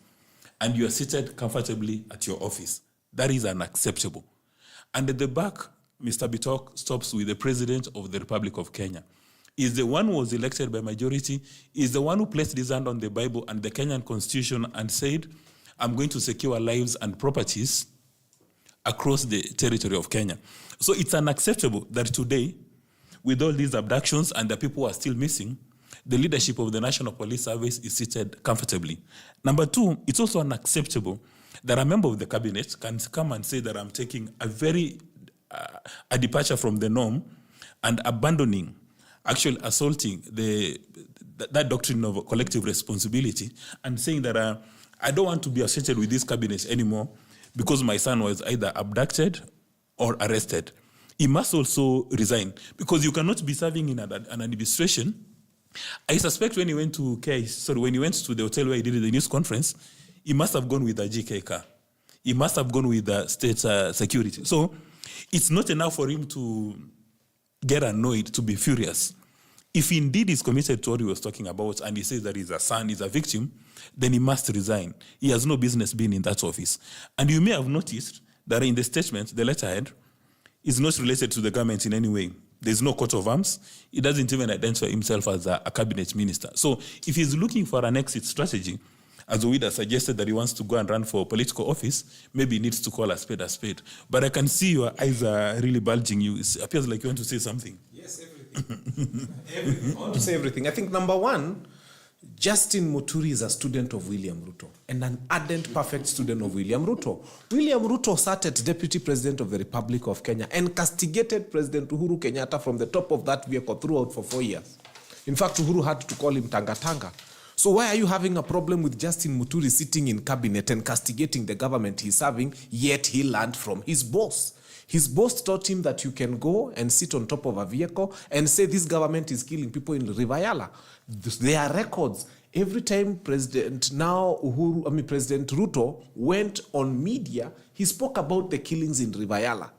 and you are seated comfortably at your office. That is unacceptable. And at the back, Mr. Bitok stops with the President of the Republic of Kenya. Is the one who was elected by majority, is the one who placed his hand on the Bible and the Kenyan Constitution and said, I'm going to secure lives and properties across the territory of Kenya. So it's unacceptable that today, with all these abductions and the people who are still missing, the leadership of the National Police Service is seated comfortably. Number two, it's also unacceptable that a member of the cabinet can come and say that I'm taking a departure from the norm and abandoning, actually assaulting that doctrine of collective responsibility and saying that I don't want to be associated with this cabinet anymore because my son was either abducted or arrested. He must also resign because you cannot be serving in an administration. I suspect when he went to the hotel where he did the news conference, he must have gone with a GK car. He must have gone with the state security. So it's not enough for him to get annoyed, to be furious. If he indeed is committed to what he was talking about and he says that he's a son, he's a victim, then he must resign. He has no business being in that office. And you may have noticed that in the statement, the letterhead is not related to the government in any way. There's no coat of arms. He doesn't even identify himself as a cabinet minister. So if he's looking for an exit strategy, as Owidi suggested that he wants to go and run for political office, maybe he needs to call a spade a spade. But I can see your eyes are really bulging. It appears like you want to say something. Yes, everything. Everything. I want to say everything. I think number one, Justin Muturi is a student of William Ruto and an ardent, perfect student of William Ruto. William Ruto sat as Deputy President of the Republic of Kenya and castigated President Uhuru Kenyatta from the top of that vehicle throughout for 4 years. In fact, Uhuru had to call him Tanga Tanga. So why are you having a problem with Justin Muturi sitting in cabinet and castigating the government he's serving, yet he learned from his boss? His boss taught him that you can go and sit on top of a vehicle and say this government is killing people in Rivayala. There are records. Every time President Ruto went on media, he spoke about the killings in Rivayala.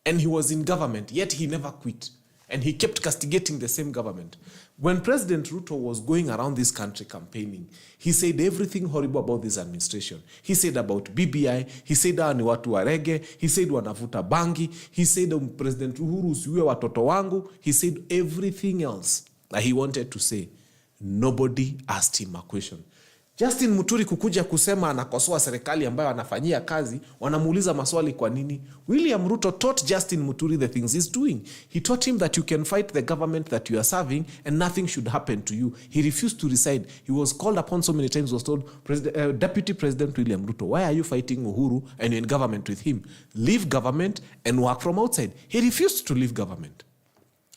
And he was in government, yet he never quit. And he kept castigating the same government. When President Ruto was going around this country campaigning, he said everything horrible about this administration. He said about BBI, he said ni watu wa rege, he said wanavuta bangi, he said President Uhuru usiue watoto wangu, he said everything else that he wanted to say. Nobody asked him a question. Justin Muturi kukuja kusema anakosoa serikali ambayo anafanyia kazi, wanamuuliza maswali kwa nini? William Ruto taught Justin Muturi the things he's doing. He taught him that you can fight the government that you are serving and nothing should happen to you. He refused to resign. He was called upon so many times, was told, Deputy President William Ruto, why are you fighting Uhuru and you're in government with him? Leave government and work from outside. He refused to leave government.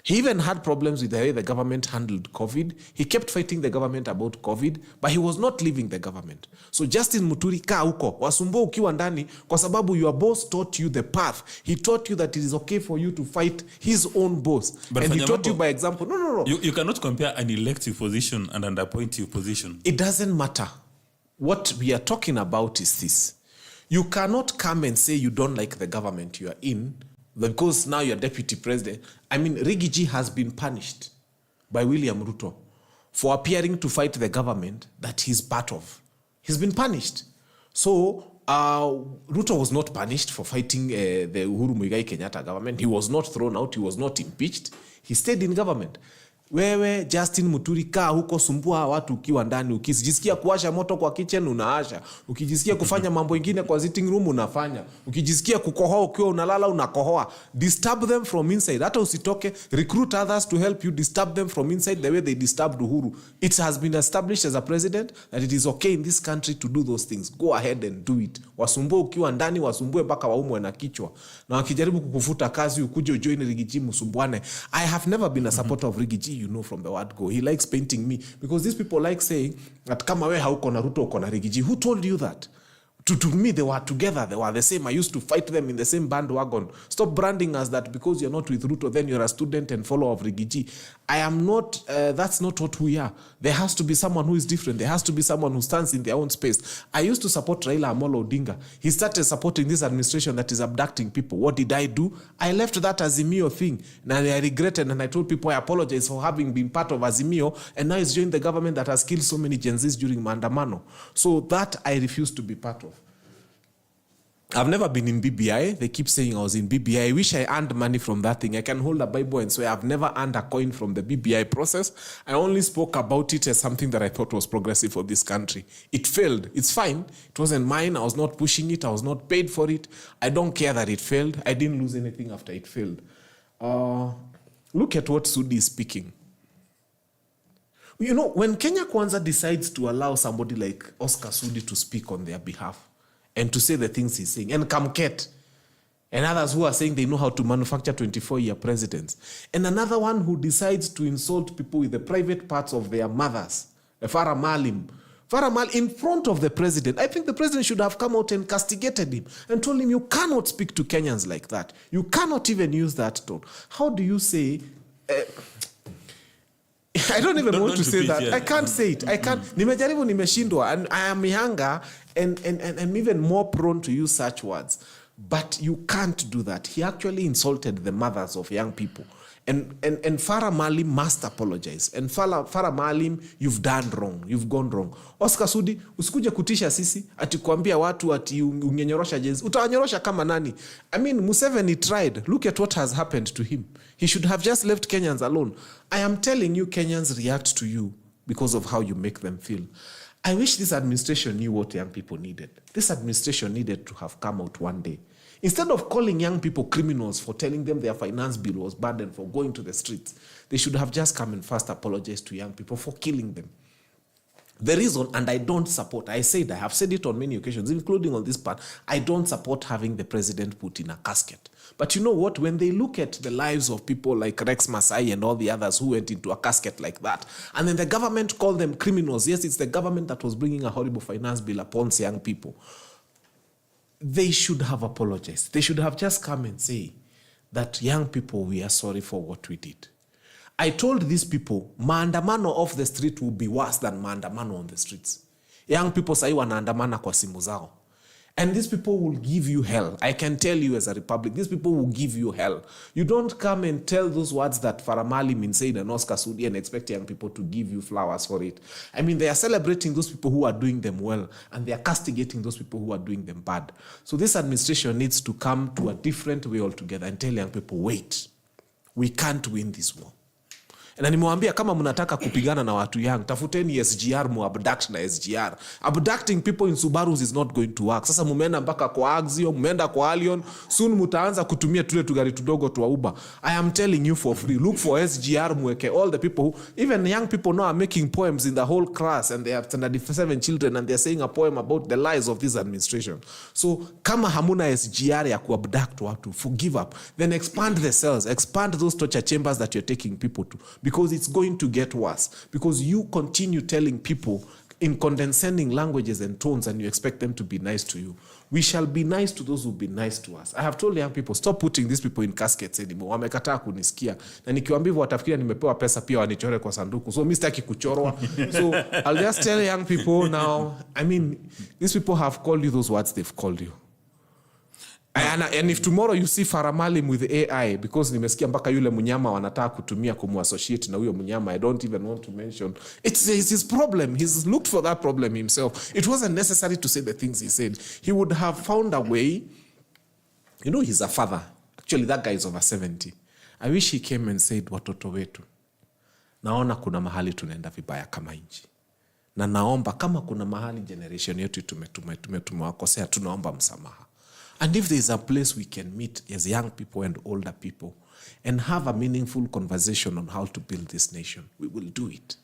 He even had problems with the way the government handled COVID. He kept fighting the government about COVID, but he was not leaving the government. So Justin Muturi, kaa huko, wasumbua ukiwa ndani, kwa sababu your boss taught you the path. He taught you that it is okay for you to fight his own boss. But and he taught you by example. No. You cannot compare an elective position and an appointive position. It doesn't matter. What we are talking about is this. You cannot come and say you don't like the government you are in, because now you're deputy president. I mean, Refugee has been punished by William Ruto for appearing to fight the government that he's part of. He's been punished. So, Ruto was not punished for fighting the Uhuru Muigai Kenyatta government. He was not thrown out. He was not impeached. He stayed in government. Wewe Justin Muturi, kaa huko, sumbua watu ukiwa ndani. Ukijisikia kuwasha moto kwa kitchen unaasha. Ukijisikia kufanya mambo ingine kwa sitting room unafanya. Ukijisikia kukohoa ukiwa unalala unakohoa. Disturb them from inside. Hata usitoke, recruit others to help you disturb them from inside the way they disturbed Uhuru. It has been established as a president that it is okay in this country to do those things. Go ahead and do it. Wasumbue ukiwa ndani, wasumbue mpaka waumwe na kichwa. Na wakijaribu kukufuta kazi ukuje ujoin Refugee musumbuane. I have never been a supporter of Refugee. You know from the word go. He likes painting me because these people like saying that kama we hauko na Ruto uko na Refugee. Who told you that? To me, they were together. They were the same. I used to fight them in the same bandwagon. Stop branding us that because you're not with Ruto, then you're a student and follower of Refugee. I am not, that's not what we are. There has to be someone who is different. There has to be someone who stands in their own space. I used to support Raila Amolo Odinga. He started supporting this administration that is abducting people. What did I do? I left that Azimio thing. And I regretted and I told people I apologize for having been part of Azimio and now it's joined the government that has killed so many Gen Zs during Maandamano. So that I refuse to be part of. I've never been in BBI. They keep saying I was in BBI. I wish I earned money from that thing. I can hold a Bible and swear I've never earned a coin from the BBI process. I only spoke about it as something that I thought was progressive for this country. It failed. It's fine. It wasn't mine. I was not pushing it. I was not paid for it. I don't care that it failed. I didn't lose anything after it failed. Look at what Sudi is speaking. You know, when Kenya Kwanza decides to allow somebody like Oscar Sudi to speak on their behalf, and to say the things he's saying, and Kamket, and others who are saying they know how to manufacture 24-year presidents, and another one who decides to insult people with the private parts of their mothers, Farah Maalim, in front of the president. I think the president should have come out and castigated him and told him, you cannot speak to Kenyans like that. You cannot even use that tone. How do you say... I don't even want to say that. I can't say it. I can't. Nimejaribu nimeshindwa, and I am younger and I'm even more prone to use such words. But you can't do that. He actually insulted the mothers of young people. And Farah Maalim must apologize. And Farah Maalim, you've done wrong. You've gone wrong. Oscar Sudi, usikuje kutisha sisi, ati kuambia watu ati ungenyorosha jenzi. Utawanyorosha kama nani? I mean, Museveni tried. Look at what has happened to him. He should have just left Kenyans alone. I am telling you, Kenyans react to you because of how you make them feel. I wish this administration knew what young people needed. This administration needed to have come out one day. Instead of calling young people criminals for telling them their finance bill was burdened for going to the streets, they should have just come and first apologized to young people for killing them. The reason, and I don't support, I have said it on many occasions, including on this part, I don't support having the president put in a casket. But you know what? When they look at the lives of people like Rex Masai and all the others who went into a casket like that, and then the government called them criminals. Yes, it's the government that was bringing a horrible finance bill upon young people. they should have apologized. They should have just come and say that young people, we are sorry for what we did. I told these people, maandamano off the street will be worse than maandamano on the streets. Young people say wanaandamana kwa simu zao. And these people will give you hell. I can tell you as a republic, these people will give you hell. You don't come and tell those words that Faramali Minsei and Oscar Sudi and expect young people to give you flowers for it. I mean, they are celebrating those people who are doing them well, and they are castigating those people who are doing them bad. So this administration needs to come to a different way altogether and tell young people, wait, we can't win this war. Na nimewambia kama mnataka kupigana na watu young, tafuteni SGR mu abduct na SGR. Abducting people in Subarus is not going to work. Sasa mumeenda mpaka kwa Axio, mumeenda kwa Allion, soon mutaanza kutumia tule tugari tudogo twa Uber. I am telling you for free, look for SGR muweke all the people who, even young people now are making poems in the whole class, and they have 7 children and they are saying a poem about the lies of this administration. So kama hamuna SGR ya kuabduct watu, forgive up. Then expand the cells, expand those torture chambers that you're taking people to. Because it's going to get worse. Because you continue telling people in condescending languages and tones, and you expect them to be nice to you. We shall be nice to those who be nice to us. I have told young people, stop putting these people in caskets anymore. Wamekataa kunisikia. Na nikiwaambia watafikiria nimepewa pesa pia wanichore kwa sanduku. So mimi sitaki kuchorwa. So I'll just tell young people now, I mean, these people have called you those words they've called you. And if tomorrow you see Faramalim with AI, because nimesikia mpaka yule mnyama wanataka kutumia kumuassociate na huyo mnyama, I don't even want to mention. It's his problem. He's looked for that problem himself. It wasn't necessary to say the things he said. He would have found a way. You know, he's a father. Actually, that guy is over 70. I wish he came and said, watoto wetu, naona kuna mahali tunaenda vibaya kama nchi. Na naomba kama kuna mahali generation yetu tumewakosea, tunaomba msamaha. And if there is a place we can meet as young people and older people and have a meaningful conversation on how to build this nation, we will do it.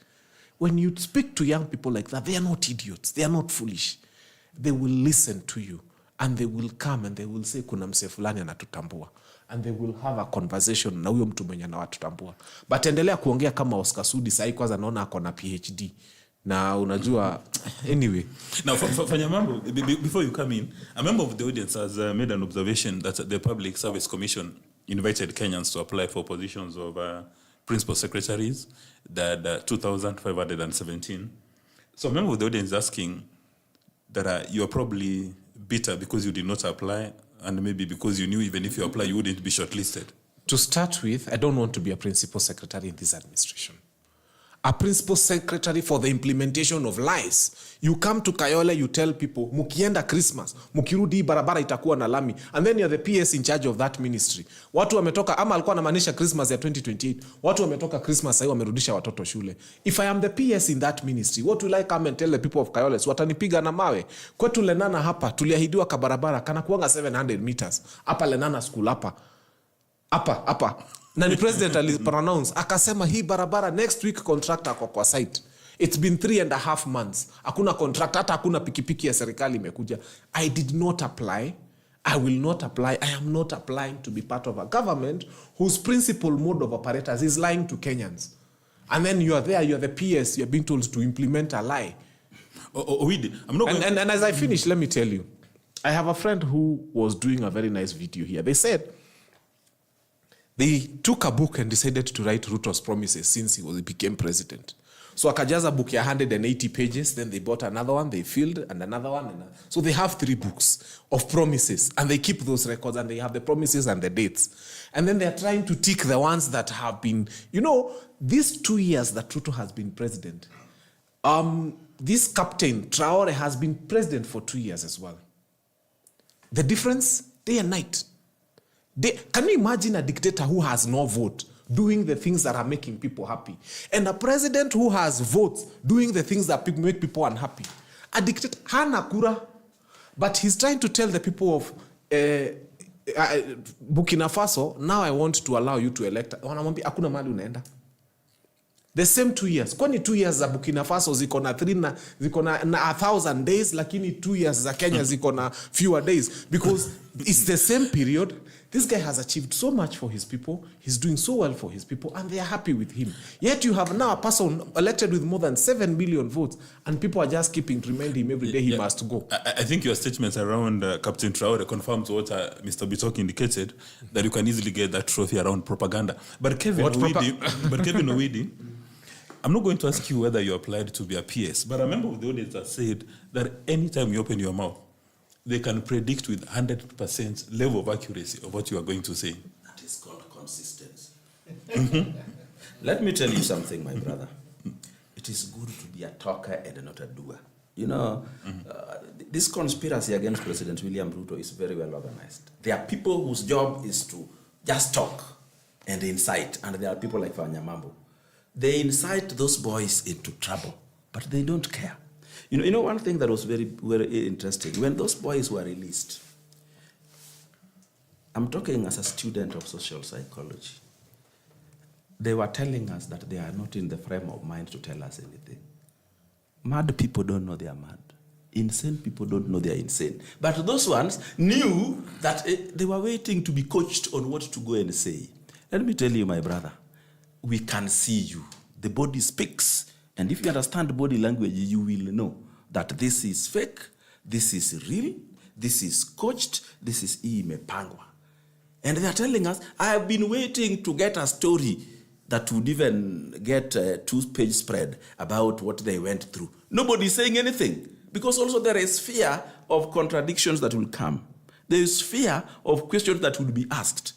When you speak to young people like that, they are not idiots. They are not foolish. They will listen to you, and they will come and they will say, kuna mse fulani anatutambua. And they will have a conversation na huyo mtu mwenye anawatambua. But endelea kuongea kama Oscar Sudi, sahi kwanza naona ako na PhD. Now, unajua, anyway. Now, Fanya Mambo, before you come in, a member of the audience has made an observation that the Public Service Commission invited Kenyans to apply for positions of principal secretaries, that 2,517. So a member of the audience is asking that you are probably bitter because you did not apply, and maybe because you knew even if you apply, you wouldn't be shortlisted. To start with, I don't want to be a principal secretary in this administration. A principal secretary for the implementation of lies. You come to Kayole, you tell people, mukienda Christmas, mukirudi barabara itakuwa na lami. And then you're the PS in charge of that ministry. Watu wametoka, ama alikuwa anamaanisha Christmas ya 2028. Watu wametoka Christmas, sahi wamerudisha watoto shule. If I am the PS in that ministry, what will I come and tell the people of Kayole? So watanipiga na mawe. Kwetu Lenana hapa, tuliahidiwa kabarabara, kana kuanga 700 meters. Hapa Lenana school hapa. Hapa. Na ni president alipronounce akasema hii barabara next week contractor kwa site. It's been 3.5 months. Hakuna contract, hata hakuna pikipiki ya serikali imekuja. I did not apply. I will not apply. I am not applying to be part of a government whose principal mode of operators is lying to Kenyans. And then you are there, you are the PS, you are being told to implement a lie. Owidi, I'm not going... And as I finish, let me tell you. I have a friend who was doing a very nice video here. They said they took a book and decided to write Ruto's promises since he became president. So akajaza book ya 180 pages, then they bought another one, they filled, and another one. So they have 3 books of promises, and they keep those records, and they have the promises and the dates. And then they're trying to tick the ones that have been, you know, these 2 years that Ruto has been president, this Captain Traore has been president for 2 years as well. The difference, day and night. Can you imagine a dictator who has no vote doing the things that are making people happy, and a president who has votes doing the things that make people unhappy? A dictator hana kura, but he's trying to tell the people of Burkina Faso, now I want to allow you to elect. Wanamwambia hakuna mahali unaenda. The same 2 years. Kwani 2 years za Burkina Faso ziko na 1,000 days, lakini 2 years za Kenya ziko na fewer days, because It's the same period. This guy has achieved so much for his people. He's doing so well for his people, and they are happy with him. Yet you have now a person elected with more than 7 million votes, and people are just keeping to remind him every day he must go. I think your statements around Captain Traore confirms what Mr. Bitok indicated, that you can easily get that trophy around propaganda. But Kevin Owidi, I'm not going to ask you whether you applied to be a PS, but I remember with the audience that said that anytime you open your mouth, they can predict with 100% level of accuracy of what you are going to say. That is called consistency. Let me tell you something, my brother. It is good to be a talker and not a doer. You know, this conspiracy against President William Ruto is very well organized. There are people whose job is to just talk and incite, and there are people like Fanya Mambo. They incite those boys into trouble, but they don't care. You know one thing that was very, very interesting, when those boys were released, I'm talking as a student of social psychology, they were telling us that they are not in the frame of mind to tell us anything. Mad people don't know they are mad. Insane people don't know they are insane. But those ones knew that they were waiting to be coached on what to go and say. Let me tell you, my brother, we can see you. The body speaks. And if you understand body language, you will know that this is fake, this is real, this is coached, this is imepangwa. And they are telling us, I have been waiting to get a story that would even get a 2-page spread about what they went through. Nobody is saying anything, because also there is fear of contradictions that will come. There is fear of questions that will be asked.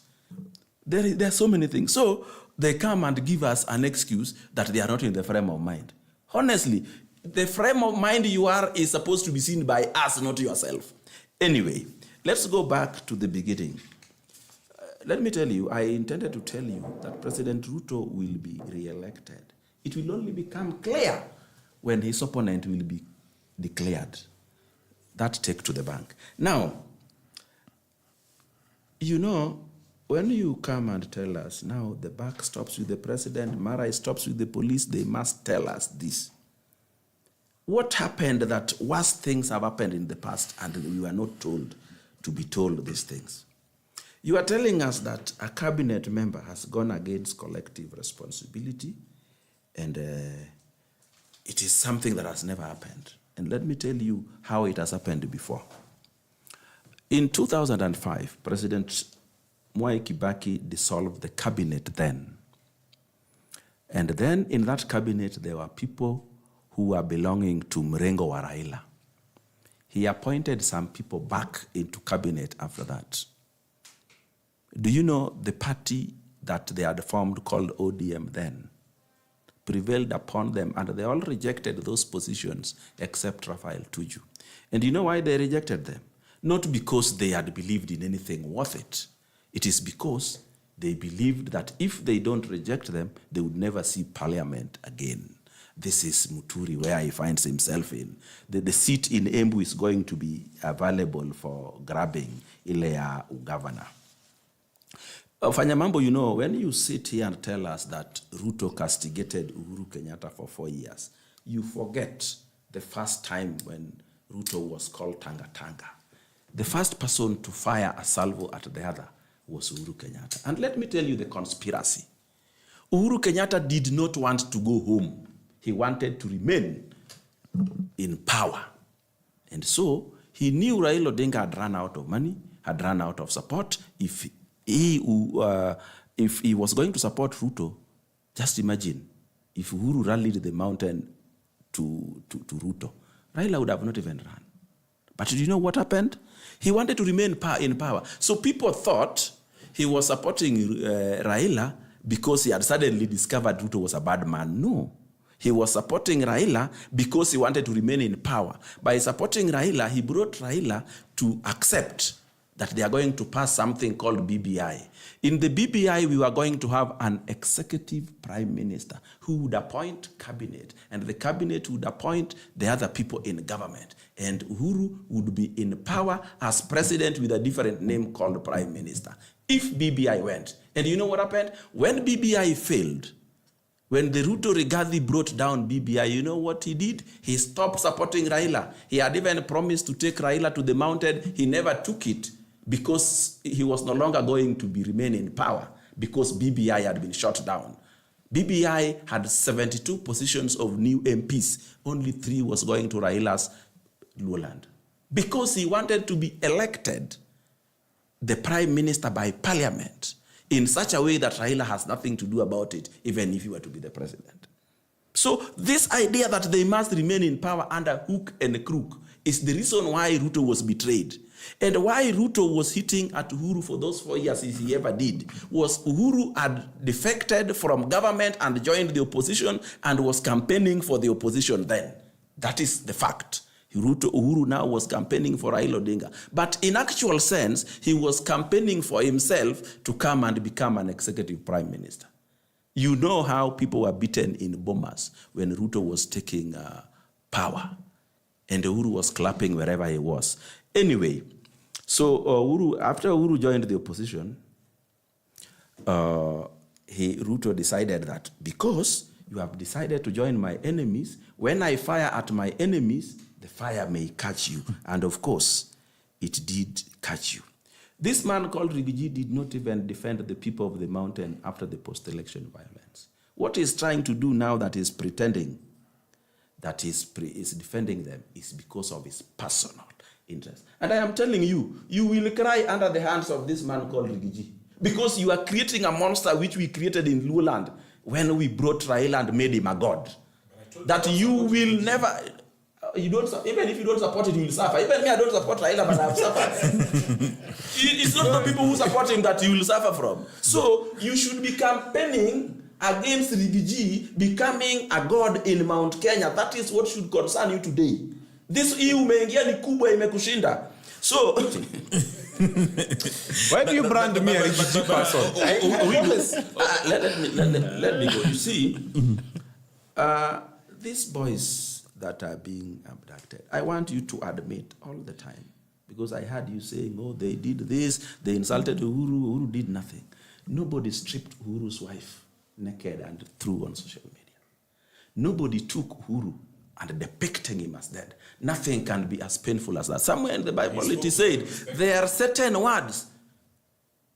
There are so many things. So they come and give us an excuse that they are not in the frame of mind. Honestly, the frame of mind you are is supposed to be seen by us, not yourself. Anyway, let's go back to the beginning. Let me tell you, I intended to tell you that President Ruto will be re-elected. It will only become clear when his opponent will be declared. That take to the bank. Now, you know, when you come and tell us, now the buck stops with the president, Mara stops with the police, they must tell us this. What happened that worse things have happened in the past and we were not told to be told these things? You are telling us that a cabinet member has gone against collective responsibility, and it is something that has never happened. And let me tell you how it has happened before. In 2005, President Mwai Kibaki dissolved the cabinet then. And then in that cabinet, there were people who were belonging to Mrengo wa Raila. He appointed some people back into cabinet after that. Do you know the party that they had formed called ODM then prevailed upon them, and they all rejected those positions except Raphael Tuju. And you know why they rejected them? Not because they had believed in anything worth it. It is because they believed that if they don't reject them, they would never see parliament again. This is Muturi, where he finds himself in. The seat in Embu is going to be available for grabbing, Ilea governor. Fanya Mambo, you know, when you sit here and tell us that Ruto castigated Uhuru Kenyatta for 4 years, you forget the first time when Ruto was called Tanga Tanga. The first person to fire a salvo at the other was Uhuru Kenyatta. And let me tell you the conspiracy. Uhuru Kenyatta did not want to go home. He wanted to remain in power. And so he knew Raila Odinga had run out of money, had run out of support. If he was going to support Ruto, just imagine if Uhuru rallied the mountain to Ruto, Raila would have not even run. But do you know what happened? He wanted to remain in power. So people thought he was supporting Raila because he had suddenly discovered Ruto was a bad man. No. He was supporting Raila because he wanted to remain in power. By supporting Raila, he brought Raila to accept that they are going to pass something called BBI. In the BBI, we were going to have an executive prime minister who would appoint cabinet, and the cabinet would appoint the other people in government. And Uhuru would be in power as president with a different name called prime minister. If BBI went. And you know what happened? When BBI failed, when the Ruto Rigathi brought down BBI, you know what he did? He stopped supporting Raila. He had even promised to take Raila to the mountain. He never took it because he was no longer going to remain in power because BBI had been shut down. BBI had 72 positions of new MPs. Only 3 was going to Raila's lowland. Because he wanted to be elected the prime minister by parliament in such a way that Raila has nothing to do about it, even if he were to be the president. So this idea that they must remain in power under hook and crook is the reason why Ruto was betrayed. And why Ruto was hitting at Uhuru for those 4 years, if he ever did, was Uhuru had defected from government and joined the opposition and was campaigning for the opposition then. That is the fact. Uhuru now was campaigning for Raila Odinga. But in actual sense, he was campaigning for himself to come and become an executive prime minister. You know how people were beaten in Bomas when Ruto was taking power. And Uhuru was clapping wherever he was. Anyway, so after Uhuru joined the opposition, Ruto decided that because you have decided to join my enemies, when I fire at my enemies, the fire may catch you. And of course, it did catch you. This man called Refugee did not even defend the people of the mountain after the post-election violence. What he's trying to do now that he's pretending that is defending them is because of his personal interest. And I am telling you, you will cry under the hands of this man called Refugee because you are creating a monster which we created in Luoland when we brought Raila and made him a god. That you will never... even if you don't support it, you will suffer. Even me, I don't support Raila, but I have suffered. It's not the people who support him that you will suffer from. So you should be campaigning against Refugee becoming a god in Mount Kenya. That is what should concern you today. This hii umeingia ni kubwa imekushinda. So why do you brand me a refugee person? Let me go. You see, these boys that are being abducted, I want you to admit all the time, because I heard you saying, oh, they did this, they insulted Uhuru, Uhuru did nothing. Nobody stripped Uhuru's wife naked and threw on social media. Nobody took Uhuru and depicting him as dead. Nothing can be as painful as that. Somewhere in the Bible it is said, there are certain words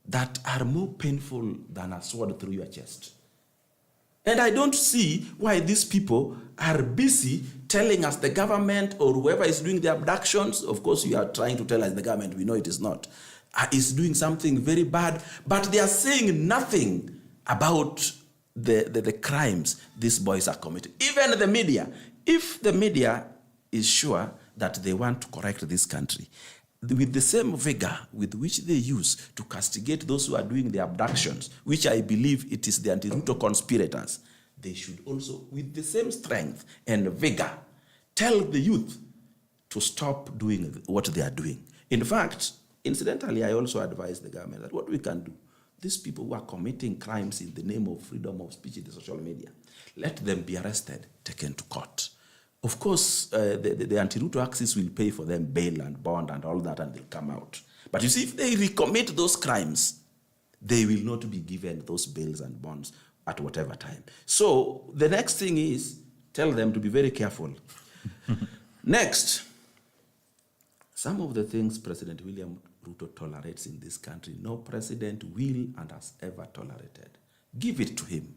that are more painful than a sword through your chest. And I don't see why these people are busy telling us the government or whoever is doing the abductions, of course you are trying to tell us the government, we know it is not, is doing something very bad, but they are saying nothing about the crimes these boys are committing. Even the media, if the media is sure that they want to correct this country, with the same vigor with which they use to castigate those who are doing the abductions, which I believe it is the anti-Ruto conspirators, they should also, with the same strength and vigor, tell the youth to stop doing what they are doing. In fact, incidentally, I also advise the government that what we can do, these people who are committing crimes in the name of freedom of speech in the social media, let them be arrested, taken to court. Of course, the anti-Ruto axis will pay for them bail and bond and all that, and they'll come out. But you see, if they recommit those crimes, they will not be given those bails and bonds at whatever time. So the next thing is, tell them to be very careful. Next, some of the things President William Ruto tolerates in this country, no president will and has ever tolerated. Give it to him.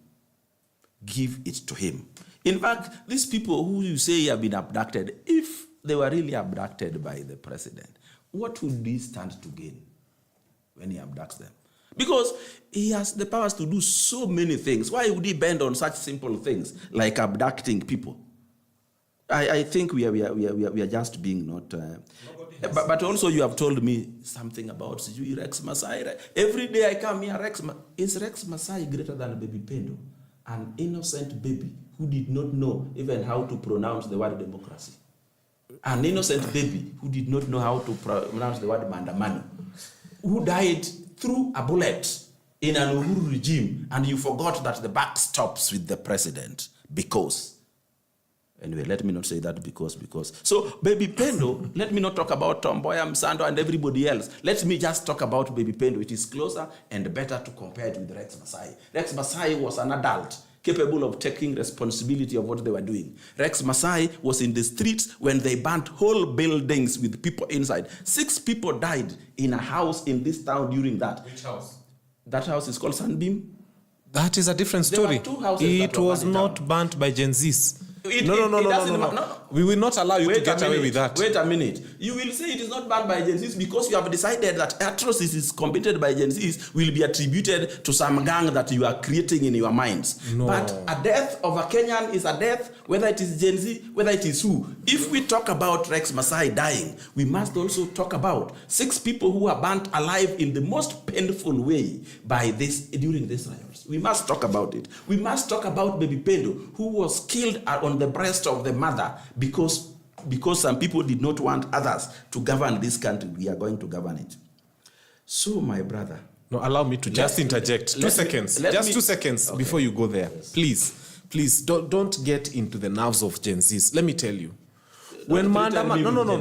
Give it to him. In fact, these people who you say have been abducted, if they were really abducted by the president, what would he stand to gain when he abducts them? Because he has the powers to do so many things. Why would he bend on such simple things like abducting people? I think we are just being not... but also you have told me something about Rex Masai. Every day I come here, is Rex Masai greater than baby Pendo? An innocent baby who did not know even how to pronounce the word democracy. An innocent baby who did not know how to pronounce the word mandamano, who died through a bullet in an Uhuru regime, and you forgot that the buck stops with the president because... Anyway, let me not say that because. So, Baby Pendo, let me not talk about Tomboya, Msando, and everybody else. Let me just talk about Baby Pendo. It is closer and better to compare it with Rex Masai. Rex Masai was an adult. capable of taking responsibility of what they were doing. Rex Masai was in the streets when they burnt whole buildings with people inside. 6 people died in a house in this town during that. Which house? That house is called Sunbeam. That is a different story. There were 2 houses It was not burnt by Gen Zs. No. We will not allow you to get away with that. Wait a minute. You will say it is not banned by Gen Zs because you have decided that atrocities committed by Gen Zs will be attributed to some gang that you are creating in your minds. No. But a death of a Kenyan is a death, whether it is Gen Z, whether it is who. If we talk about Rex Masai dying, we must also talk about 6 people who are burnt alive in the most painful way by this during this riots. We must talk about it. We must talk about Baby Pendo, who was killed on the breast of the mother because some people did not want others to govern this country. We are going to govern it. So, my brother. No, allow me to just interject. 2 seconds. Just 2 seconds before you go there. Yes. Please, don't get into the nerves of Gen Zs. Let me tell you. When Maandamano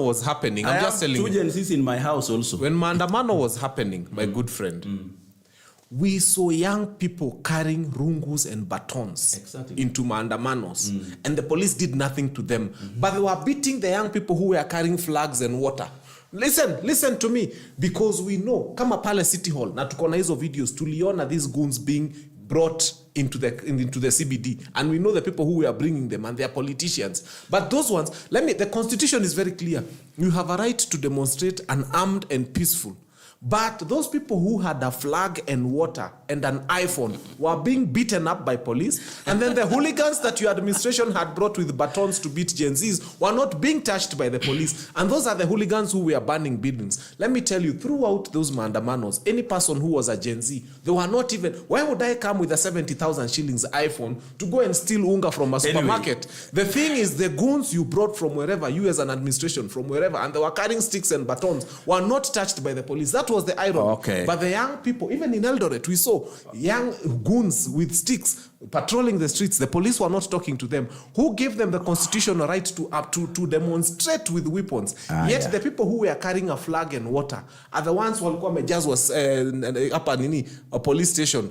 was happening, I'm just telling you. I have 2 Gen Zs in my house also. When Maandamano was happening, my good friend, we saw young people carrying rungus and batons into Maandamanos, and the police did nothing to them. But they were beating the young people who were carrying flags and water. Listen to me, because we know, kama pale City Hall, na tukona hizo videos, tuliona these goons being brought into the CBD, and we know the people who were bringing them, and they are politicians. But those ones, the Constitution is very clear. You have a right to demonstrate unarmed and peaceful. But those people who had a flag and water and an iPhone were being beaten up by police. And then the hooligans that your administration had brought with batons to beat Gen Zs were not being touched by the police. And those are the hooligans who were burning buildings. Let me tell you, throughout those Maandamanos, any person who was a Gen Z, they were not even... Why would I come with a 70,000 shillings iPhone to go and steal unga from a supermarket? The thing is, the goons you brought from wherever, you as an administration, from wherever, and they were carrying sticks and batons, were not touched by the police. That was the irony. Okay. But the young people, even in Eldoret, we saw young goons with sticks patrolling the streets. The police were not talking to them. Who gave them the constitutional right to demonstrate with weapons? Yet the people who were carrying a flag and water are the ones who walikuwa mejazwa hapa a police station.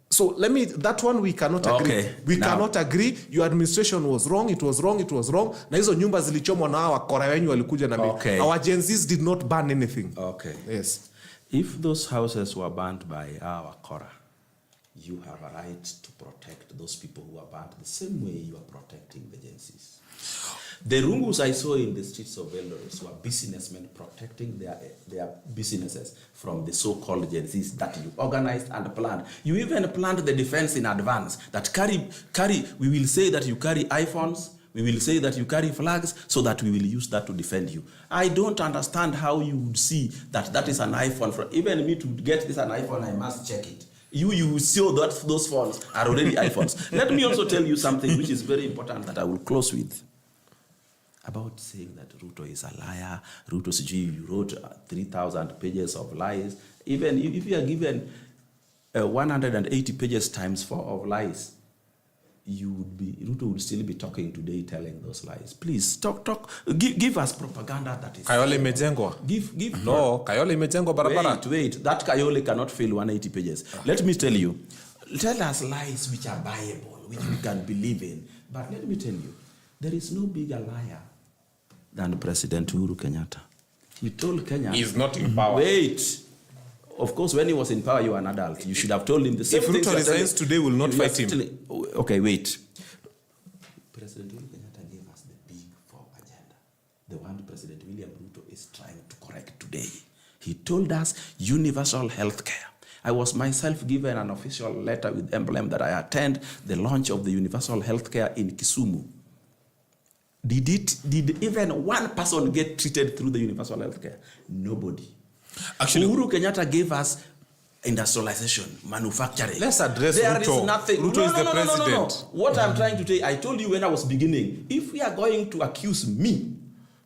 So that one we cannot agree. Okay. We cannot agree. Your administration was wrong. It was wrong. Na hizo nyumba zilichomwa na hawa kora wenyu walikuja na okay. Our Gen Zs did not burn anything. Okay. Yes. If those houses were burnt by our Kora, you have a right to protect those people who are burnt the same way you are protecting the Gen Zs. The rungus I saw in the streets of Eldoret were businessmen protecting their businesses from the so-called Gen Zs that you organized and planned. You even planned the defense in advance. That we will say that you carry iPhones, we will say that you carry flags so that we will use that to defend you. I don't understand how you would see that is an iPhone. Even me to get this an iPhone, I must check it. You see that those phones are already iPhones. Let me also tell you something which is very important that I will close with. About saying that Ruto is a liar. Ruto you wrote 3,000 pages of lies. Even if you are given 180 pages times 4 of lies, Ruto would still be talking today, telling those lies. Please give us propaganda that is. Kayole imejengwa. Kayole imejengwa barabara. Wait. That Kayole cannot fill 180 pages. Let me tell you. Tell us lies which are buyable, which we can believe in. But let me tell you, there is no bigger liar than President Uhuru Kenyatta. He told Kenya... He's not in power. Wait. Of course, when he was in power, you were an adult. You should have told him the same thing. If Ruto resigns today, will not fight him. Okay, wait. President Uhuru Kenyatta gave us the big 4 agenda. The one President William Ruto is trying to correct today. He told us universal health care. I was myself given an official letter with emblem that I attend the launch of the universal health care in Kisumu. Did even one person get treated through the universal health care? Nobody. Actually, Uhuru Kenyatta gave us industrialization, manufacturing. Let's address there Ruto. Is nothing. Ruto is the president. No. What I'm trying to tell you, I told you when I was beginning, if we are going to accuse me,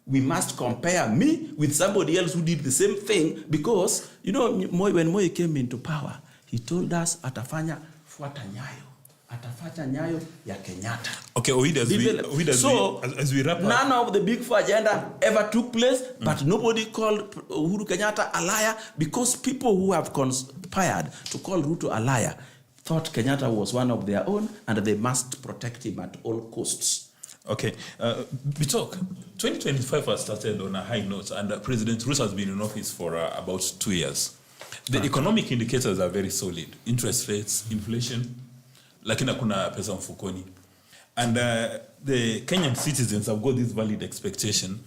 we must compare me with somebody else who did the same thing, because, when Moi came into power, he told us, atafanya fuata nyayo. Atafanya nyayo ya Kenyatta. Okay, as we wrap up. None of the big 4 agenda ever took place, but nobody called Uhuru Kenyatta a liar, because people who have conspired to call Ruto a liar thought Kenyatta was one of their own and they must protect him at all costs. Okay. Bitok, 2025 has started on a high note, and President Ruto has been in office for about 2 years. The economic indicators are very solid. Interest rates, inflation, lakini hakuna pesa mfukoni. And the Kenyan citizens have got this valid expectation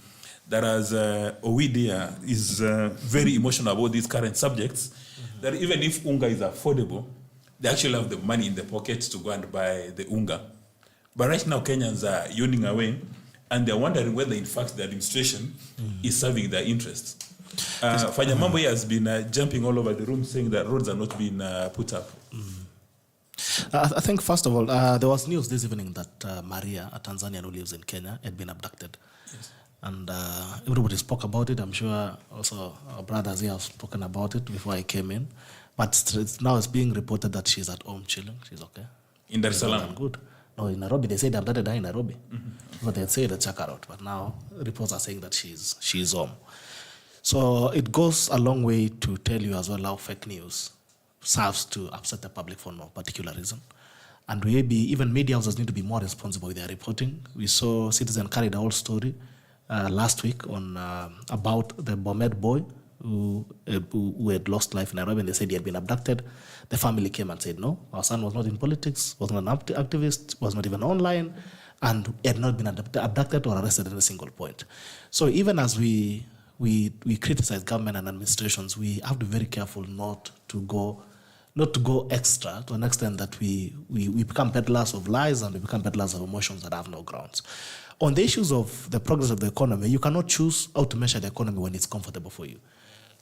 that as Owidi is very emotional about these current subjects, that even if unga is affordable, they actually have the money in the pocket to go and buy the unga. But right now, Kenyans are yawning away, and they're wondering whether, in fact, the administration is serving their interests. Fanya Mambo has been jumping all over the room saying that roads are not being put up. I think, first of all, there was news this evening that Maria, a Tanzanian who lives in Kenya, had been abducted. Yes. And everybody spoke about it. I'm sure also our brothers here have spoken about it before I came in. But now it's being reported that she's at home chilling. She's okay. In Dar es Salaam? Good. No, in Nairobi. They said abducted her in Nairobi. But they had said check her out. But now reports are saying that she's home. So it goes a long way to tell you as well how fake news serves to upset the public for no particular reason. And maybe even media houses need to be more responsible with their reporting. We saw Citizen carried a whole story last week on about the Bomet boy who had lost life in Nairobi, and they said he had been abducted. The family came and said, no, our son was not in politics, was not an activist, was not even online, and had not been abducted or arrested at a single point. So even as we criticize government and administrations, we have to be very careful not to go extra to an extent that we become peddlers of lies and we become peddlers of emotions that have no grounds. On the issues of the progress of the economy, you cannot choose how to measure the economy when it's comfortable for you.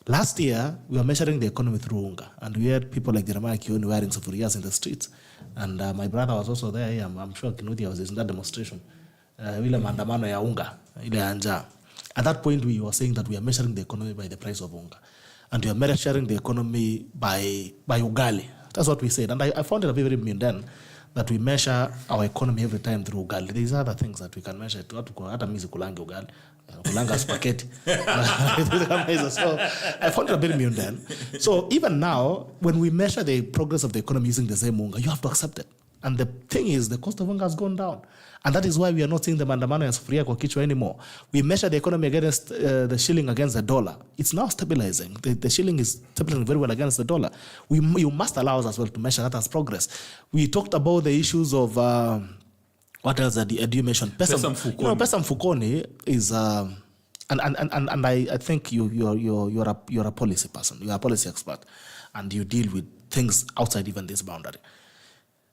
Last year, we were measuring the economy through unga, and we had people like Jeremiah Kioni wearing sufurias in the streets. And my brother was also there. I'm sure Kinuthia was in that demonstration. Ile maandamano ya unga, ile anja. At that point, we were saying that we are measuring the economy by the price of unga. And we are measuring the economy by ugali. That's what we said. And I found it a very mundane that we measure our economy every time through ugali. These are other things that we can measure. Hata mizi kulangi ugali. Kulanga spaghetti. So I found it a bit mundane. So even now, when we measure the progress of the economy using the same unga, you have to accept it. And the thing is, the cost of unga has gone down. And that is why we are not seeing the maandamano ya sufuria kwa kichwa anymore. We measure the economy against the shilling against the dollar. It's now stabilizing. The shilling is stabilizing very well against the dollar. You must allow us as well to measure that as progress. We talked about the issues of what else did you mention? Pesa mfukoni is and I think you're a policy person. You're a policy expert, and you deal with things outside even this boundary.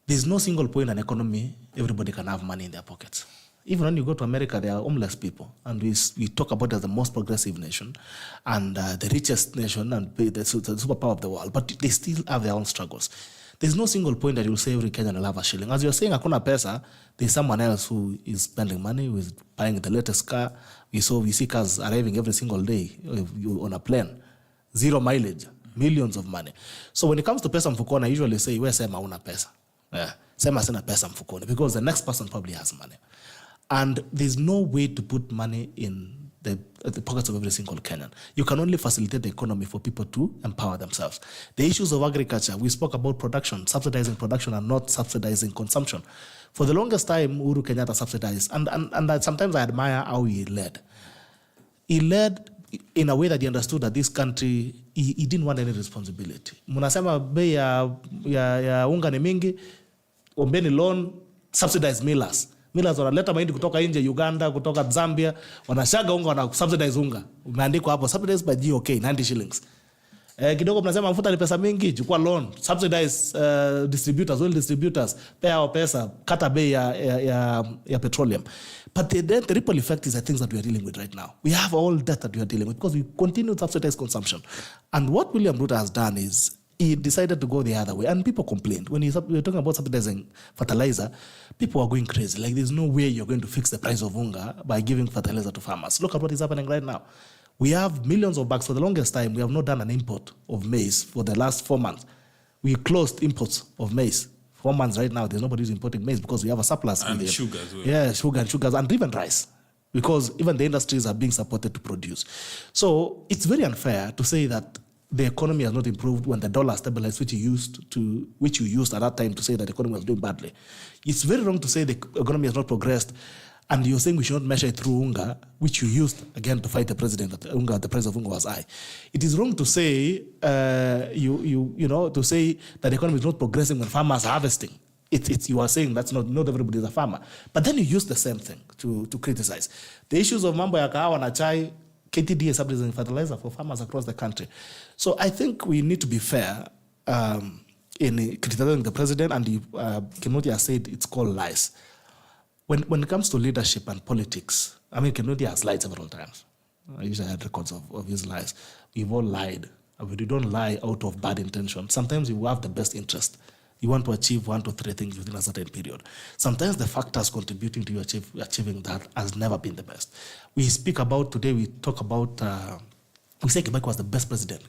There's no single point in an economy everybody can have money in their pockets. Even when you go to America, there are homeless people. And we talk about it as the most progressive nation and the richest nation and the superpower of the world. But they still have their own struggles. There's no single point that you'll say every Kenyan will have a shilling. As you're saying, hakuna pesa, there's someone else who is spending money, who is buying the latest car. We see cars arriving every single day on a plane. 0 mileage, millions of money. So when it comes to pesa mfukoni, I usually say, we sema una pesa. Sema sina pesa mfukoni, because the next person probably has money. And there's no way to put money in the pockets of every single Kenyan. You can only facilitate the economy for people to empower themselves. The issues of agriculture, we spoke about production, subsidizing production and not subsidizing consumption. For the longest time, Uhuru Kenyatta subsidized. And sometimes I admire how he led. He led in a way that he understood that this country, he didn't want any responsibility. Munasema bei ya unga ni mingi, ombeni loan, subsidize millers. Millers wanaleta mahindi kutoka nje, Uganda, kutoka Zambia, wanashaga unga, wana subsidize unga. Umeandikwa hapo, subsidized by GOK, 90 shillings. Kidogo mnasema mafuta ni pesa mingi, chukua loan, subsidize distributors, oil distributors, pay our pesa, kata bei ya petroleum. But the ripple effect is the things that we are dealing with right now. We have all that we are dealing with because we continue to subsidize consumption. And what William Ruto has done is he decided to go the other way. And people complained. When we're talking about subsidizing fertilizer, people are going crazy. Like, there's no way you're going to fix the price of unga by giving fertilizer to farmers. Look at what is happening right now. We have millions of bags. For the longest time, we have not done an import of maize for the last 4 months. We closed imports of maize. 4 months right now, there's nobody who's importing maize because we have a surplus. And sugar as well. Yeah, sugars, and even rice. Because even the industries are being supported to produce. So it's very unfair to say that the economy has not improved when the dollar stabilized, which you used at that time to say that the economy was doing badly. It's very wrong to say the economy has not progressed, and you're saying we should not measure it through UNGA, which you used again to fight the president. That the price of UNGA was high. It is wrong to say to say that the economy is not progressing when farmers are harvesting. You are saying that's not everybody is a farmer, but then you use the same thing to criticize the issues of Mambo ya kahawa na chai. KTD is subsidizing fertilizer for farmers across the country. So I think we need to be fair in criticizing the president, and Kinuthia said it's called lies. When it comes to leadership and politics, I mean, Kinuthia has lied several times. I usually had records of his lies. We've all lied. We don't lie out of bad intention. Sometimes you have the best interest. You want to achieve 1 to 3 things within a certain period. Sometimes the factors contributing to you achieving that has never been the best. We talk about, we say Kibaki was the best president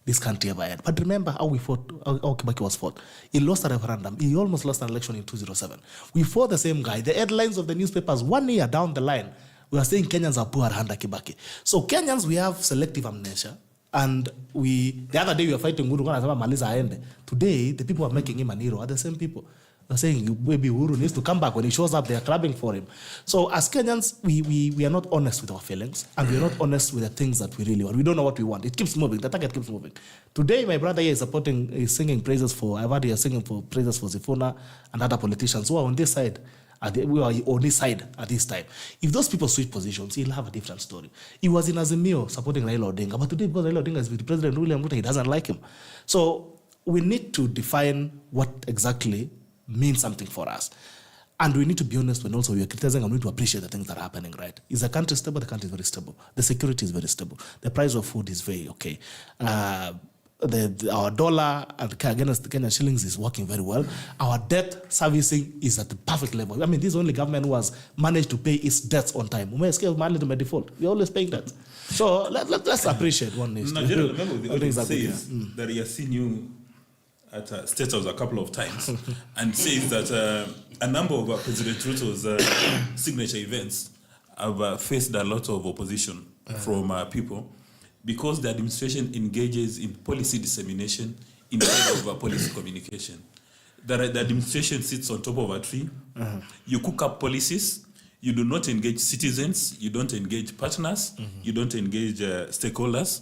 this country ever had. But remember how Kibaki was fought. He lost a referendum. He almost lost an election in 2007. We fought the same guy. The headlines of the newspapers 1 year down the line, we are saying Kenyans are poor under Kibaki. So Kenyans, we have selective amnesia. And the other day we were fighting Uhuru Maliza Aende. Today, the people who are making him an hero are the same people. They're saying maybe Uhuru needs to come back. When he shows up, they are clapping for him. So as Kenyans, we are not honest with our feelings, and we are not honest with the things that we really want. We don't know what we want. It keeps moving. The target keeps moving. Today, my brother here is singing praises for, I've heard he is singing for praises for Zifuna and other politicians who are on this side. We are on this side at this time. If those people switch positions, he'll have a different story. He was in Azimio supporting Raila Odinga, but today, because Raila Odinga is with President William Ruto, he doesn't like him. So we need to define what exactly means something for us. And we need to be honest when also we are criticizing, and we need to appreciate the things that are happening, right? Is the country stable? The country is very stable. The security is very stable. The price of food is very okay. Our dollar against the Kenyan shillings is working very well. Our debt servicing is at the perfect level. I mean, this is the only government who has managed to pay its debts on time. We're always paying that. So let's appreciate one needs to. Gerald, remember the audience says that he has seen you at State House a couple of times and says that a number of President Ruto's signature events have faced a lot of opposition from people, because the administration engages in policy dissemination instead of policy communication. The administration sits on top of a tree. You cook up policies. You do not engage citizens. You don't engage partners. You don't engage stakeholders.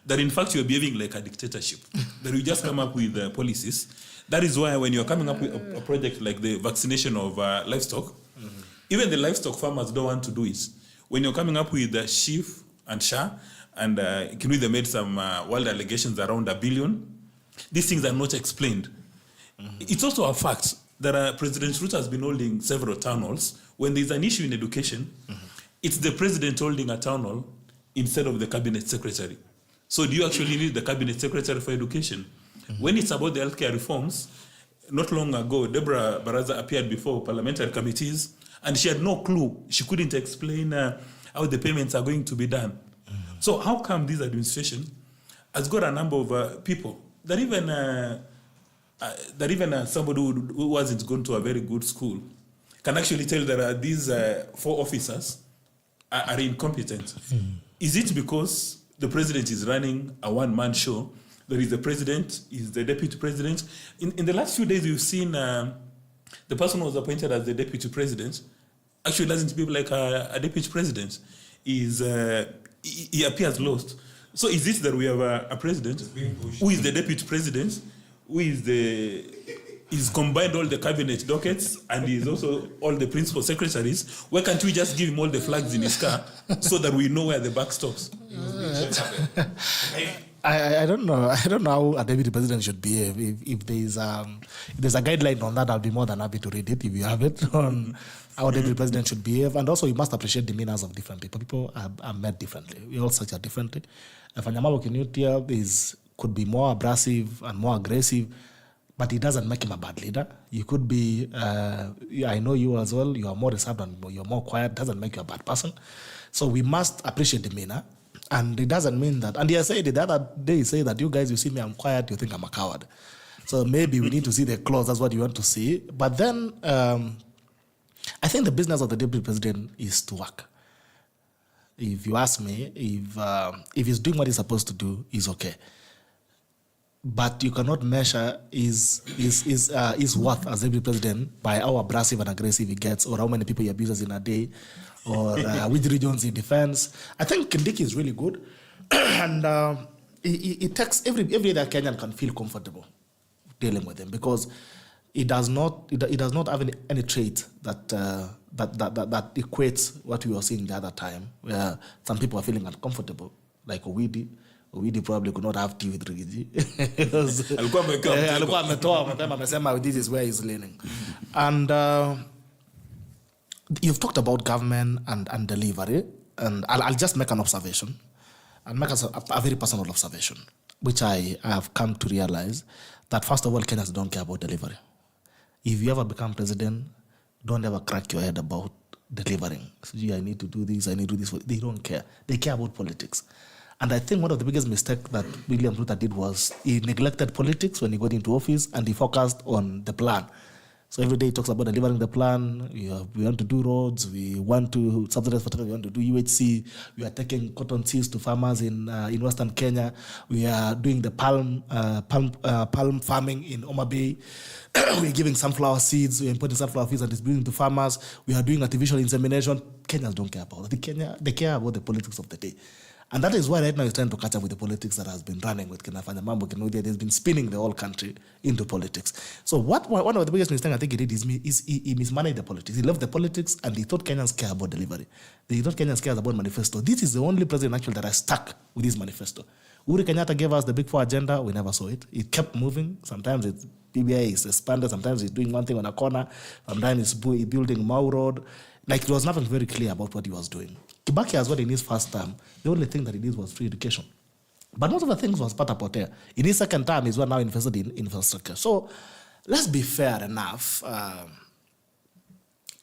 That in fact you're behaving like a dictatorship. That you just come up with policies. That is why when you're coming up with a project like the vaccination of livestock, even the livestock farmers don't want to do it. When you're coming up with sheep and Shah, and Kinuthia made some wild allegations around $1 billion. These things are not explained. It's also a fact that President Ruto has been holding several town halls. When there's an issue in education, it's the president holding a town hall instead of the cabinet secretary. So do you actually need the cabinet secretary for education? When it's about the healthcare reforms, not long ago, Deborah Baraza appeared before parliamentary committees, and she had no clue. She couldn't explain how the payments are going to be done. So how come this administration has got a number of people that even somebody who wasn't going to a very good school can actually tell that these 4 officers are incompetent? Is it because the president is running a one-man show? There is the president, is the deputy president. In the last few days, we've seen the person who was appointed as the deputy president actually doesn't behave like a deputy president. He appears lost. So is it that we have a president who is the deputy president, who is combined all the cabinet dockets, and is also all the principal secretaries? Why can't we just give him all the flags in his car so that we know where the buck stops? I don't know. I don't know how a deputy president should behave. If there's a guideline on that, I'll be more than happy to read it if you have it on how a deputy president should behave. And also, you must appreciate the demeanors of different people. People are met differently. We all structure differently. Fanya Kinuthia could be more abrasive and more aggressive, but it doesn't make him a bad leader. You could be, I know you as well, you are more reserved and you're more quiet. It doesn't make you a bad person. So we must appreciate demeanor. And it doesn't mean that. And he said it the other day, he said that you guys, you see me, I'm quiet, you think I'm a coward. So maybe we need to see the clause, that's what you want to see. But then I think the business of the deputy president is to work. If you ask me, if he's doing what he's supposed to do, he's okay. but you cannot measure his worth as every president by how abrasive and aggressive he gets, or how many people he abuses in a day, or which regions he defends. I think Kindiki is really good, and it takes every other Kenyan can feel comfortable dealing with him, because it does not have any trait that equates what we were seeing the other time, where some people are feeling uncomfortable, like Owidi. Owidi probably could not have tea with Refugee. Alikuwa amesema this is where he's leaning. And you've talked about government and delivery, and I'll just make an observation. I'll make a very personal observation, which I have come to realize that, first of all, Kenyans don't care about delivery. If you ever become president, don't ever crack your head about delivering. So, I need to do this, I need to do this. They don't care. They care about politics. And I think one of the biggest mistakes that William Ruto did was he neglected politics when he got into office, and he focused on the plan. So every day he talks about delivering the plan. We want to do roads. We want to subsidize fertilizer. We want to do UHC. We are taking cotton seeds to farmers in Western Kenya. We are doing the palm farming in Homa Bay. We are giving sunflower seeds. We are importing sunflower seeds and distributing to farmers. We are doing artificial insemination. Kenyans don't care about it. They care about the politics of the day. And that is why right now he's trying to catch up with the politics that has been running with Fanya, Mambo, Kinuthia. He's been spinning the whole country into politics. So one of the biggest mistakes I think he did is he mismanaged the politics. He loved the politics, and he thought Kenyans care about delivery. He thought Kenyans care about manifesto. This is the only president actually that has stuck with his manifesto. Uhuru Kenyatta gave us the Big Four agenda. We never saw it. It kept moving. Sometimes it's PBI is expanded. Sometimes he's doing one thing on a corner. Sometimes he's building Mau Road. Like, it was nothing very clear about what he was doing. Kibaki has what in his first term. The only thing that he did was free education. But most of the things was pata potea. In his second term, he's now invested in infrastructure. So let's be fair enough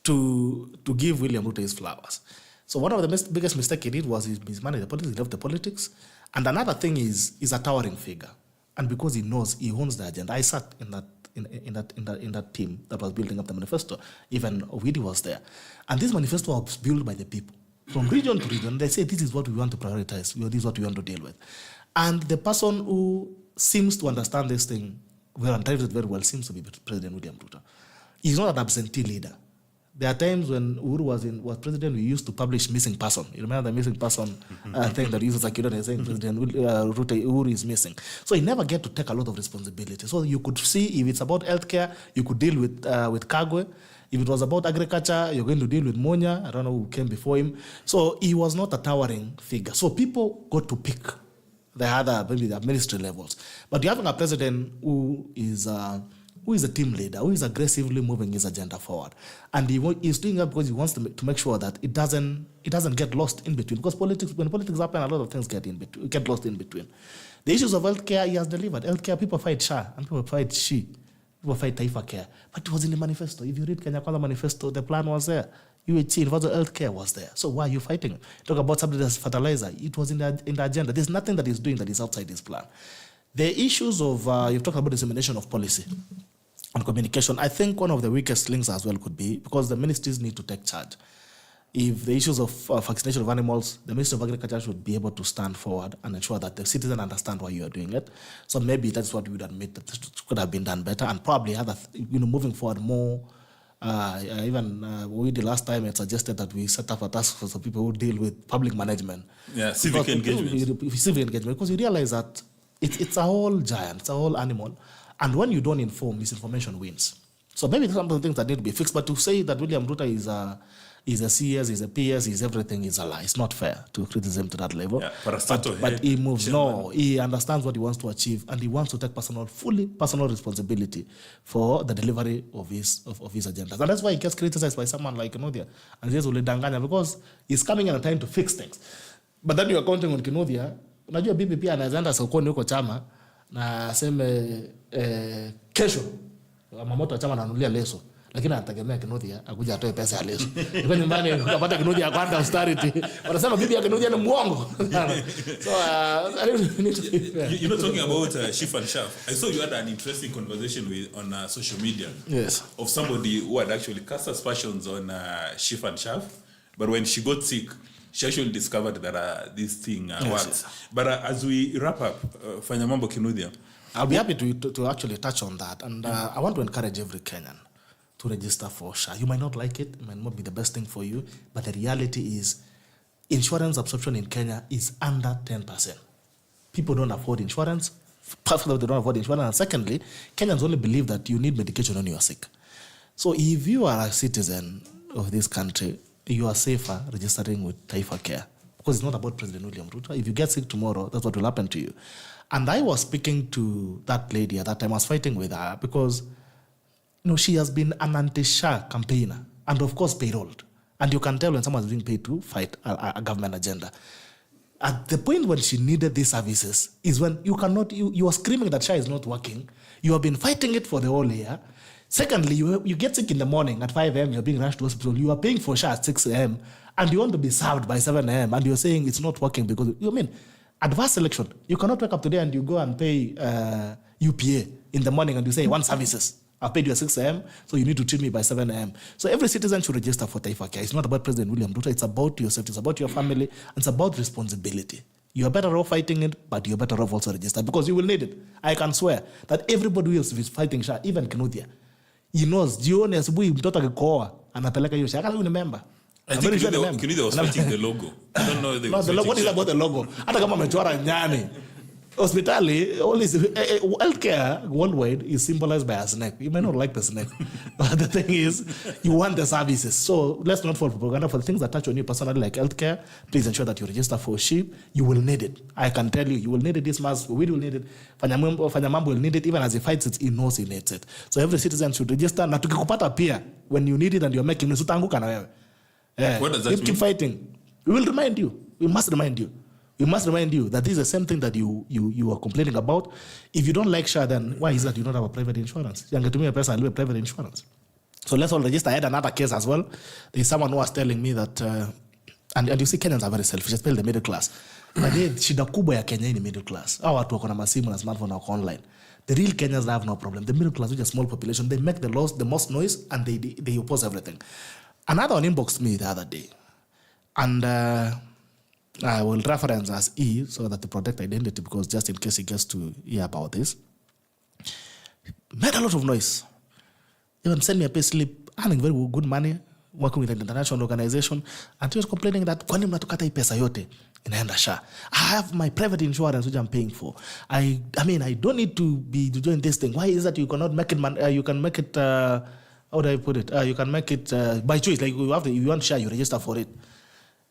to give William Ruto his flowers. So one of the biggest mistakes he did was he mismanaged the politics. He loved the politics. And another thing is he's a towering figure. And because he knows he owns the agenda. I sat in that team that was building up the manifesto. Even Owidi was there. And this manifesto was built by the people. From region to region, they say this is what we want to prioritize. This is what we want to deal with. And the person who seems to understand this thing well and drives it very well seems to be President William Ruto. He's not an absentee leader. There are times when Uhuru was president, we used to publish missing person. You remember the missing person thing that uses Akidon saying President Uhuru is missing. So he never get to take a lot of responsibility. So you could see if it's about healthcare, you could deal with Kagwe. If it was about agriculture, you're going to deal with Monya. I don't know who came before him. So he was not a towering figure. So people got to pick the other, maybe the ministry levels. But you're having a president who is a team leader, who is aggressively moving his agenda forward. And he's doing that because he wants to make sure that it doesn't get lost in between. Because when politics happen, a lot of things get lost in between. The issues of healthcare, he has delivered. Healthcare, people fight SHA and people fight SHE. People fight Taifa Care. But it was in the manifesto. If you read Kenya Kwanza manifesto, the plan was there. UHC, universal healthcare was there. So why are you fighting? Talk about subsidized fertilizer. It was in the agenda. There's nothing that he's doing that is outside his plan. The issues of, you've talked about dissemination of policy and communication. I think one of the weakest links as well could be because the ministries need to take charge. If the issues of vaccination of animals, the Ministry of Agriculture should be able to stand forward and ensure that the citizen understand why you are doing it. So maybe that's what we would admit that this could have been done better, and probably other, moving forward more. We did last time, it suggested that we set up a task force of people who deal with public management. Yeah, civic engagement. Because you realize that it's a whole giant, it's a whole animal, and when you don't inform, misinformation wins. So maybe some of the things that need to be fixed. But to say that William Ruto is a CS, he's a PS, he's everything is a lie. It's not fair to criticize him to that level. Yeah, but he moves. No, he understands what he wants to achieve, and he wants to take fully personal responsibility for the delivery of his agendas. And that's why he gets criticized by someone like Kinuthia. And he says ulidanganya because he's coming in a time to fix things. But then you are counting on Kinuthia. Unajua bibi pia anaweza enda sokoni huko chama na aseme kesho mamoto chama ananunulia leso. Lakini anategemea Kinuthia akuja atoe pesa ya leso. Kwa nyumbani ukapata Kinuthia kwenda austerity. Wanasema bibi ya Kinuthia ni muongo. So you're not talking about Chief and Chaff. I saw you had an interesting conversation on social media. Yes. Of somebody who had actually cast aspersions on Chief and Chaff, but when she got sick, she actually discovered that this thing works. But as we wrap up, Fanya Mambo Kinuthia, I'll be happy to actually touch on that. And I want to encourage every Kenyan to register for SHA. You might not like it might not be the best thing for you, but the reality is insurance absorption in Kenya is under 10%. People don't afford insurance. First of all, they don't afford insurance. And secondly, Kenyans only believe that you need medication when you are sick. So if you are a citizen of this country, you are safer registering with FiresideKE, because it's not about President William Ruto. If you get sick tomorrow, that's what will happen to you. And I was speaking to that lady at that time. I was fighting with her because, she has been an anti-SHA campaigner and, of course, payrolled. And you can tell when someone is being paid to fight a government agenda. At the point when she needed these services is when you are screaming that SHA is not working. You have been fighting it for the whole year. Secondly, you get sick in the morning at 5 a.m., you're being rushed to hospital. You are paying for SHA at 6 a.m. and you want to be served by 7 a.m. and you're saying it's not working because, adverse selection. You cannot wake up today and you go and pay UPA in the morning and you say, one services. I paid you at 6 a.m., so you need to treat me by 7 a.m. So every citizen should register for FiresideKE. It's not about President William Ruto. It's about your safety. It's about your family. It's about responsibility. You're better off fighting it, but you're better off also register because you will need it. I can swear that everybody who is fighting SHA, even Kinuthia, he knows, jioni asubuhi mtoto akikoa anapeleka hiyo SHA. Kama you remember. I think Kinuthia was fighting the logo. I don't know. No, the logo, what is about the logo? Hata kama amechora nyani. Hospitality, healthcare worldwide is symbolized by a snake. You may not like the snake, but the thing is, you want the services. So let's not fall for propaganda. For the things that touch on you personally, like healthcare, please ensure that you register for SHIP. You will need it. I can tell you, you will need it. Dismus, we will need it. Fanya Mambo will need it. Even as he fights it, he knows he needs it. So every citizen should register. Na tukikupata pia, when you need it and you're making it, utaanguka na wewe. What does that mean? Keep fighting. We will remind you. We must remind you. We must remind you that this is the same thing that you are complaining about. If you don't like SHA, then why is that you don't have a private insurance? You get to me a person and a private insurance. So let's all register. I had another case as well. There's someone who was telling me that, and you see Kenyans are very selfish, especially the middle class. But shida kubwa ya Kenya in the middle class. Hao watu wako na masimu na smartphone na online. The real Kenyans have no problem. The middle class, which is a small population, they make the most noise and they oppose everything. Another one inboxed me the other day. And I will reference as E so that to protect identity, because just in case he gets to hear about this. Made a lot of noise. Even sent me a pay slip, earning very good money, working with an international organization, and he was complaining that kwani mnatukata hii pesa yote inaenda SHA. I have my private insurance which I'm paying for. I don't need to be doing this thing. Why is that you cannot make it? You can make it. How do I put it? You can make it by choice. Like if you want SHA, you register for it.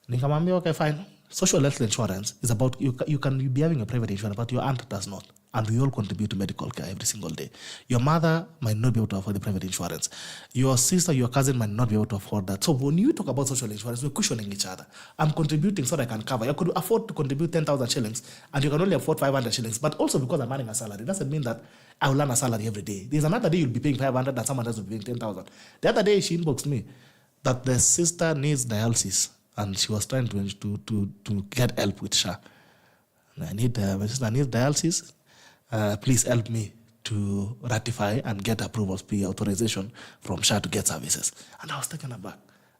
Nikamwambia okay, fine. Social health insurance is about you can be having a private insurance, but your aunt does not. And we all contribute to medical care every single day. Your mother might not be able to afford the private insurance. Your sister, your cousin might not be able to afford that. So when you talk about social insurance, we're cushioning each other. I'm contributing so that I can cover. You could afford to contribute 10,000 shillings and you can only afford 500 shillings. But also because I'm earning a salary, doesn't mean that I will earn a salary every day. There's another day you'll be paying 500 and someone else will be paying 10,000. The other day she inboxed me that the sister needs dialysis. And she was trying to get help with SHA. My sister needs dialysis. Please help me to ratify and get approvals, pre-authorization from SHA to get services. And I was taken aback.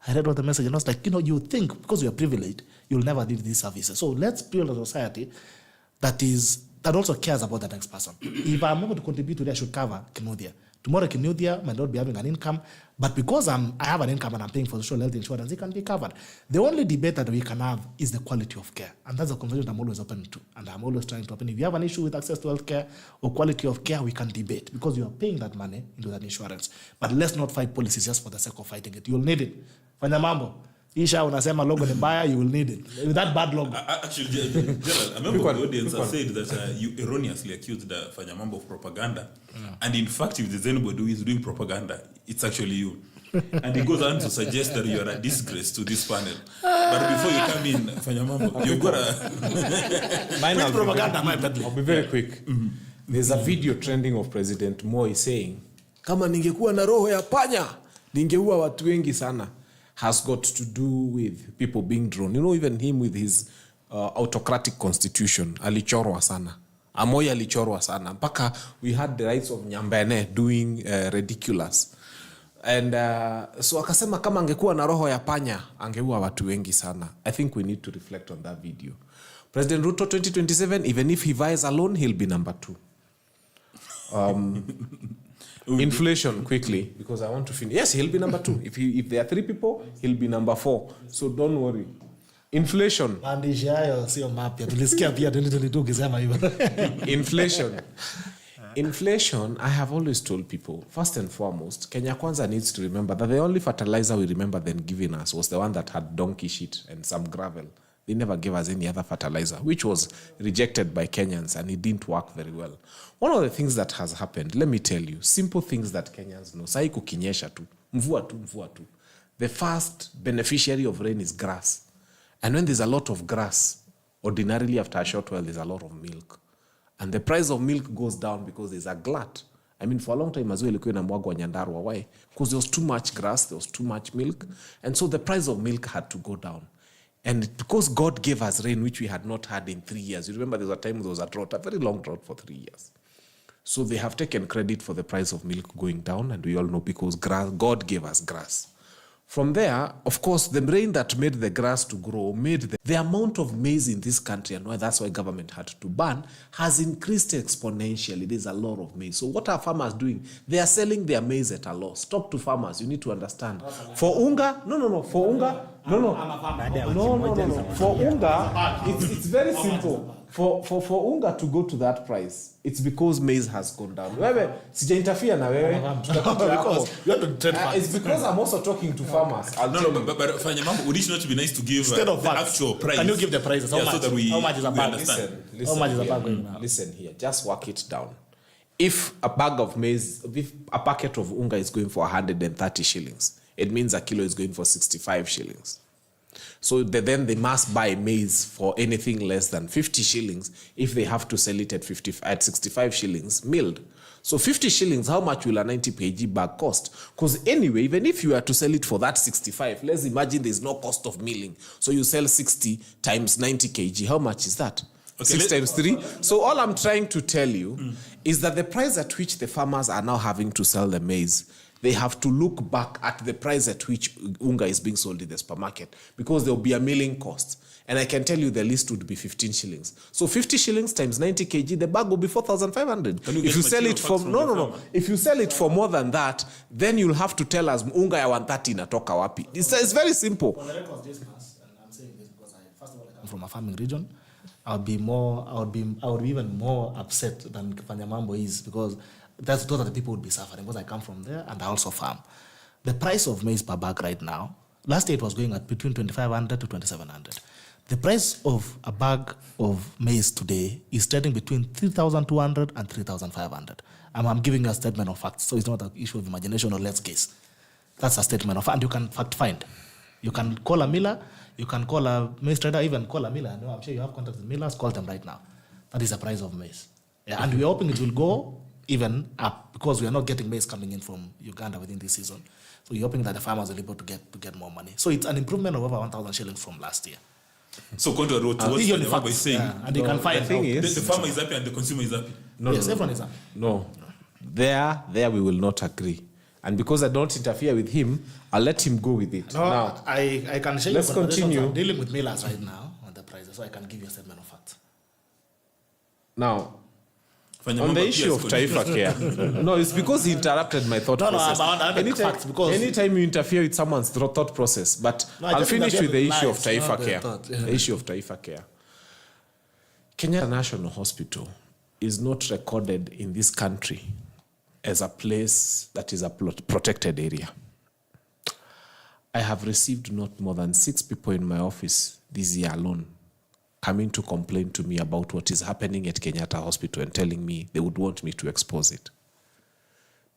I read all the message and I was like, you think because you're privileged, you'll never need these services. So let's build a society that also cares about the next person. If I'm able to contribute today, I should cover Kinuthia. Tomorrow, Kinuthia might not be having an income, but because I have an income and I'm paying for social health insurance, it can be covered. The only debate that we can have is the quality of care. And that's a conversation I'm always open to. And I'm always trying to open. If you have an issue with access to health care or quality of care, we can debate because you are paying that money into that insurance. But let's not fight policies just for the sake of fighting it. You'll need it. Fanya Mambo. Isha unasema logo ni mbaya, you will need it. With that bad logo. Actually, Gerald, I remember the audience said that you erroneously accused Fanya Mambo of propaganda. Yeah. And in fact, if there's anybody who is doing propaganda, it's actually you. And he goes on to suggest that you are a disgrace to this panel. But before you come in, Fanya Mambo, you've got a... propaganda, I'll be very quick. Mm-hmm. There's a video trending of President Moi saying, kama ningekuwa na roho ya panya, ningeua watu wengi sana. Has got to do with people being drawn. Even him with his autocratic constitution, alichorwa sana. Moi alichorwa sana. Mpaka we had the rights of Nyambene doing ridiculous. And so akasema kama angekuwa na roho ya panya, angeua watu wengi sana. I think we need to reflect on that video. President Ruto 2027, even if he vies alone, he'll be number 2. Inflation, quickly, because I want to finish. Yes, he'll be number 2. If there are 3 people, he'll be number 4. So don't worry. Inflation. Maandishi hayo sio mapya. Tulisikia pia 2022 ukisema hivyo. Inflation, I have always told people, first and foremost, Kenya Kwanza needs to remember that the only fertilizer we remember them giving us was the one that had donkey shit and some gravel. They never gave us any other fertilizer, which was rejected by Kenyans, and it didn't work very well. One of the things that has happened, let me tell you, simple things that Kenyans know. Sai kukinyesha tu, mvua tu. The first beneficiary of rain is grass. And when there's a lot of grass, ordinarily after a short while, there's a lot of milk. And the price of milk goes down because there's a glut. I mean, for a long time, maziwa ilikuwa inamwagwa Nyandarua. Why? Because there was too much grass, there was too much milk. And so the price of milk had to go down. And because God gave us rain, which we had not had in 3 years. You remember there was a time there was a drought, a very long drought for 3 years. So they have taken credit for the price of milk going down. And we all know because God gave us grass. From there, of course, the rain that made the grass to grow, made the amount of maize in this country, and that's why government had to ban, has increased exponentially. There's a lot of maize. So what are farmers doing? They are selling their maize at a loss. Talk to farmers. You need to understand. For unga, for unga, For unga, it's very simple. For unga to go to that price, it's because maize has gone down. Wewe, sija interfere na wewe. Because you have to trade facts. It's because I'm also talking to farmers. But Fanya Mambo, would it not be nice to give of the facts, actual price? Can you give the prices? How much? So that How much is a bag? Listen, How much is a bag going now? Listen here, just work it down. If a bag of maize, if a packet of unga is going for 130 shillings, it means a kilo is going for 65 shillings. So then they must buy maize for anything less than 50 shillings if they have to sell it at 65 shillings milled. So 50 shillings, how much will a 90 kg bag cost? Because anyway, even if you were to sell it for that 65, let's imagine there's no cost of milling. So you sell 60 times 90 kg. How much is that? Okay, 6 times 3. So all I'm trying to tell you is that the price at which the farmers are now having to sell the maize, they have to look back at the price at which unga is being sold in the supermarket, because there will be a milling cost. And I can tell you the list would be 15 shillings. So 50 shillings times 90 kg, the bag will be 4,500. If you sell it for if you sell it for more than that, then you'll have to tell us unga ya 130 inatoka wapi. It's very simple. For the record, Dismus, and I'm saying this because first of all, I come from a farming region. I would be even more upset than Fanya Mambo is, because those are the people would be suffering, because I come from there and I also farm. The price of maize per bag right now, last year it was going at between 2,500 to 2,700. The price of a bag of maize today is trading between 3,200 and 3,500. I'm giving you a statement of facts, so it's not an issue of imagination or let's guess. That's a statement of fact, and you can fact find. You can call a miller, you can call a maize trader, even call a miller. No, I'm sure you have contact with millers, call them right now. That is the price of maize. Yeah, and we're hoping it will go even up, because we are not getting maize coming in from Uganda within this season. So we're hoping that the farmers will be able to get more money. So it's an improvement of over 1,000 shillings from last year. So contrary to what Fanya Mambo is saying, and you can find the thing is, the farmer is happy and the consumer is happy. Yes, everyone is happy. No. There we will not agree. And because I don't interfere with him, I'll let him go with it. No, now, I can share let's you continue. I'm dealing with millers right now on the prices, so I can give you a statement of facts. Now, Fanya on Mambo the issue of appears Taifa Care. No, it's because he interrupted my thought process. Facts, because Anytime you interfere with someone's thought process. But No, I I'll just finish with the issue of interfere with Taifa lives, not the Care. thought, yeah. The issue of Taifa Care. Kenya National Hospital is not recorded in this country as a place that is a protected area. I have received not more than 6 people in my office this year alone coming to complain to me about what is happening at Kenyatta Hospital and telling me they would want me to expose it.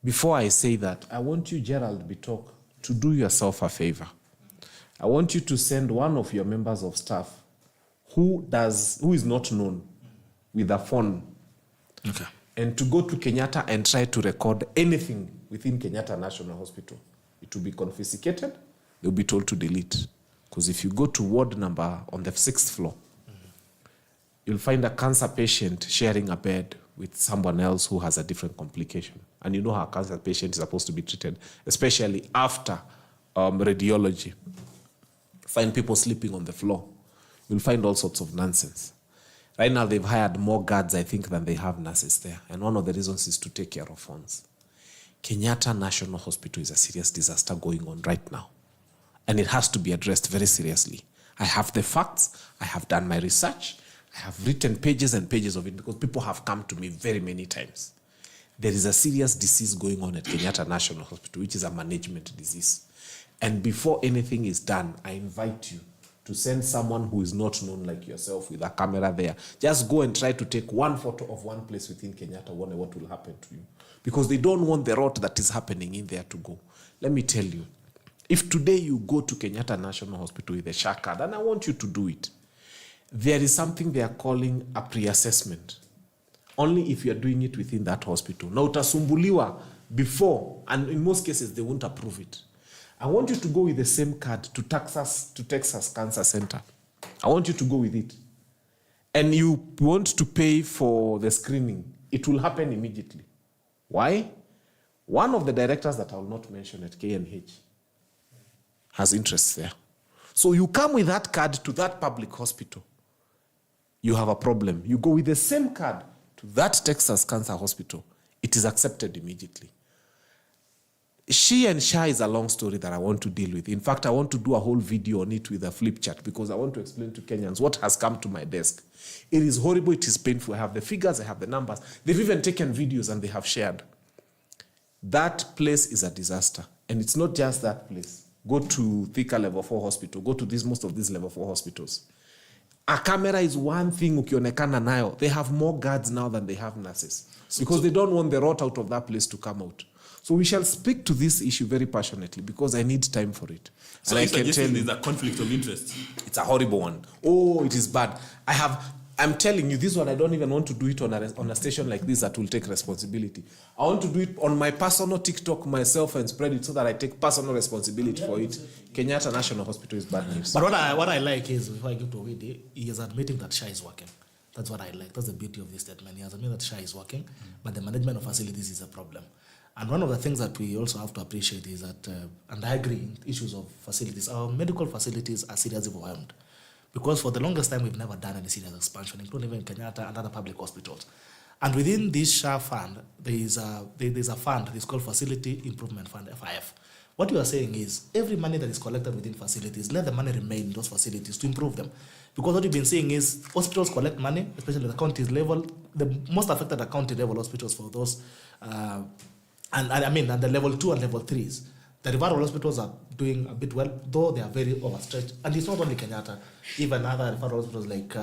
Before I say that, I want you, Gerald, Bitok, to do yourself a favor. I want you to send one of your members of staff who is not known with a phone, Okay. and to go to Kenyatta and try to record anything within Kenyatta National Hospital. It will be confiscated. They'll be told to delete. Because if you go to ward number on the 6th floor, you'll find a cancer patient sharing a bed with someone else who has a different complication. And you know how a cancer patient is supposed to be treated, especially after radiology. Find people sleeping on the floor. You'll find all sorts of nonsense. Right now, they've hired more guards, I think, than they have nurses there. And one of the reasons is to take care of funds. Kenyatta National Hospital is a serious disaster going on right now. And it has to be addressed very seriously. I have the facts. I have done my research. I have written pages and pages of it because people have come to me very many times. There is a serious disease going on at Kenyatta National Hospital, which is a management disease. And before anything is done, I invite you to send someone who is not known like yourself with a camera there. Just go and try to take one photo of one place within Kenyatta, wonder what will happen to you. Because they don't want the rot that is happening in there to go. Let me tell you, if today you go to Kenyatta National Hospital with a SHA card, and I want you to do it, there is something they are calling a pre-assessment. Only if you are doing it within that hospital. Now, utasumbuliwa before, and in most cases, they won't approve it. I want you to go with the same card to Texas Cancer Center. I want you to go with it. And you want to pay for the screening. It will happen immediately. Why? One of the directors that I will not mention at KNH has interests there. So you come with that card to that public hospital. You have a problem. You go with the same card to that Texas Cancer Hospital. It is accepted immediately. She and Shah is a long story that I want to deal with. In fact, I want to do a whole video on it with a flip chart because I want to explain to Kenyans what has come to my desk. It is horrible. It is painful. I have the figures. I have the numbers. They've even taken videos and they have shared. That place is a disaster. And it's not just that place. Go to Thika Level 4 Hospital. Go to most of these Level 4 hospitals. A camera is one thing ukionekana nayo. They have more guards now than they have nurses. Because they don't want the rot out of that place to come out. So we shall speak to this issue very passionately because I need time for it. So and I can tell you, there's a conflict of interest. It's a horrible one. Oh, it is bad. I'm telling you, this one, I don't even want to do it on a station like this that will take responsibility. I want to do it on my personal TikTok myself and spread it so that I take personal responsibility for it. Kenyatta National Hospital is bad news. But what I like is, before I give to Owidi, he is admitting that SHA is working. That's what I like. That's the beauty of this statement. He has admitted that SHA is working, but the management of facilities is a problem. And one of the things that we also have to appreciate is that, and I agree, issues of facilities, our medical facilities are seriously overwhelmed. Because for the longest time, we've never done any serious expansion, including even Kenyatta and other public hospitals. And within this SHA fund, there's a fund, it's called Facility Improvement Fund, FIF. What you are saying is, every money that is collected within facilities, let the money remain in those facilities to improve them. Because what you've been saying is, hospitals collect money, especially at the county level, the most affected are county level hospitals for those, and the level 2 and level 3s. The referral hospitals are doing a bit well, though they are very overstretched. And it's not only Kenyatta, even other referral hospitals like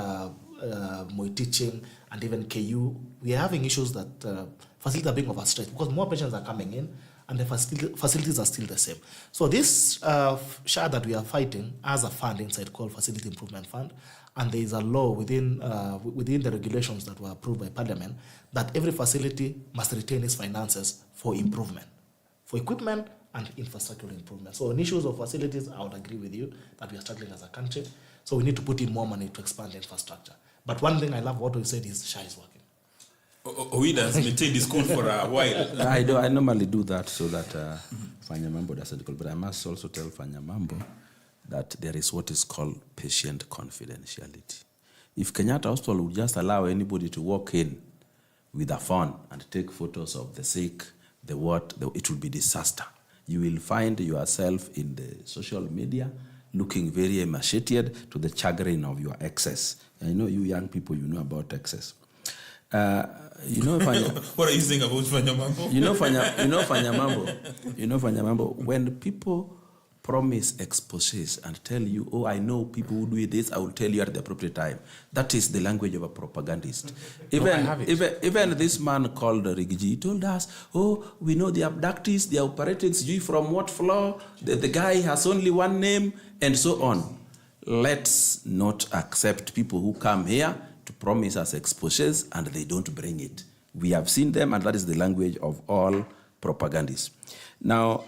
Moi Teaching and even KU, we are having issues that facilities are being overstretched because more patients are coming in and the facilities are still the same. So this SHA that we are fighting has a fund inside called Facility Improvement Fund, and there is a law within the regulations that were approved by Parliament that every facility must retain its finances for improvement, for equipment and infrastructural improvement. So on issues of facilities, I would agree with you that we are struggling as a country. So we need to put in more money to expand the infrastructure. But one thing I love what we said is SHA is working. Owidi has maintained his cool for a while. I normally do that so that Fanya Mambo doesn't call. But I must also tell Fanya Mambo that there is what is called patient confidentiality. If Kenyatta Hospital would just allow anybody to walk in with a phone and take photos of the sick, it will be disaster. You will find yourself in the social media looking very emaciated to the chagrin of your excess. I know you young people, you know about excess. Fanya, what are you saying about Fanya Mambo? Fanya Mambo. When people promise exposés and tell you, oh, I know people who do this, I will tell you at the appropriate time. That is the language of a propagandist. Even this man called Refugee told us, oh, we know the abductees, they are operating from what floor, the guy has only one name, and so on. Let's not accept people who come here to promise us exposés and they don't bring it. We have seen them, and that is the language of all propagandists. Now,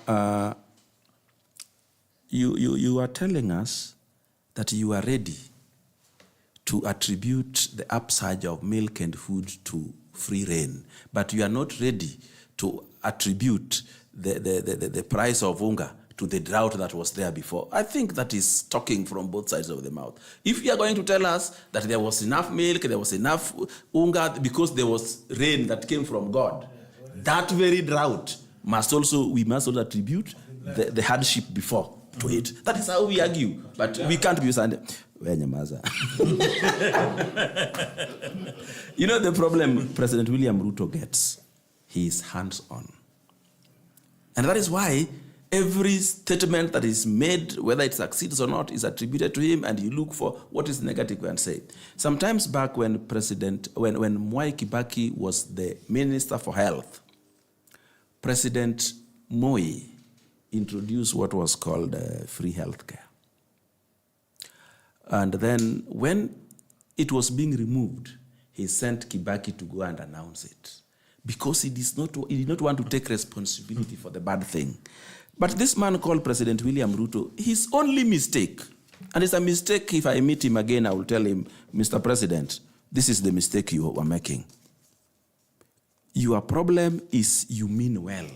you are telling us that you are ready to attribute the upsurge of milk and food to free reign, but you are not ready to attribute the price of unga to the drought that was there before. I think that is talking from both sides of the mouth. If you are going to tell us that there was enough milk, there was enough unga, because there was rain that came from God, that very drought we must also attribute the hardship before to it. That is how we argue. But we can't be Sunday. You know the problem President William Ruto gets? He is hands-on. And that is why every statement that is made, whether it succeeds or not, is attributed to him, and you look for what is negative and say. Sometimes back when Mwai Kibaki was the Minister for Health, President Moi introduced what was called free healthcare. And then when it was being removed, he sent Kibaki to go and announce it, because he did not want to take responsibility for the bad thing. But this man called President William Ruto, his only mistake, and it's a mistake, if I meet him again, I will tell him, Mr. President, this is the mistake you are making. Your problem is you mean well.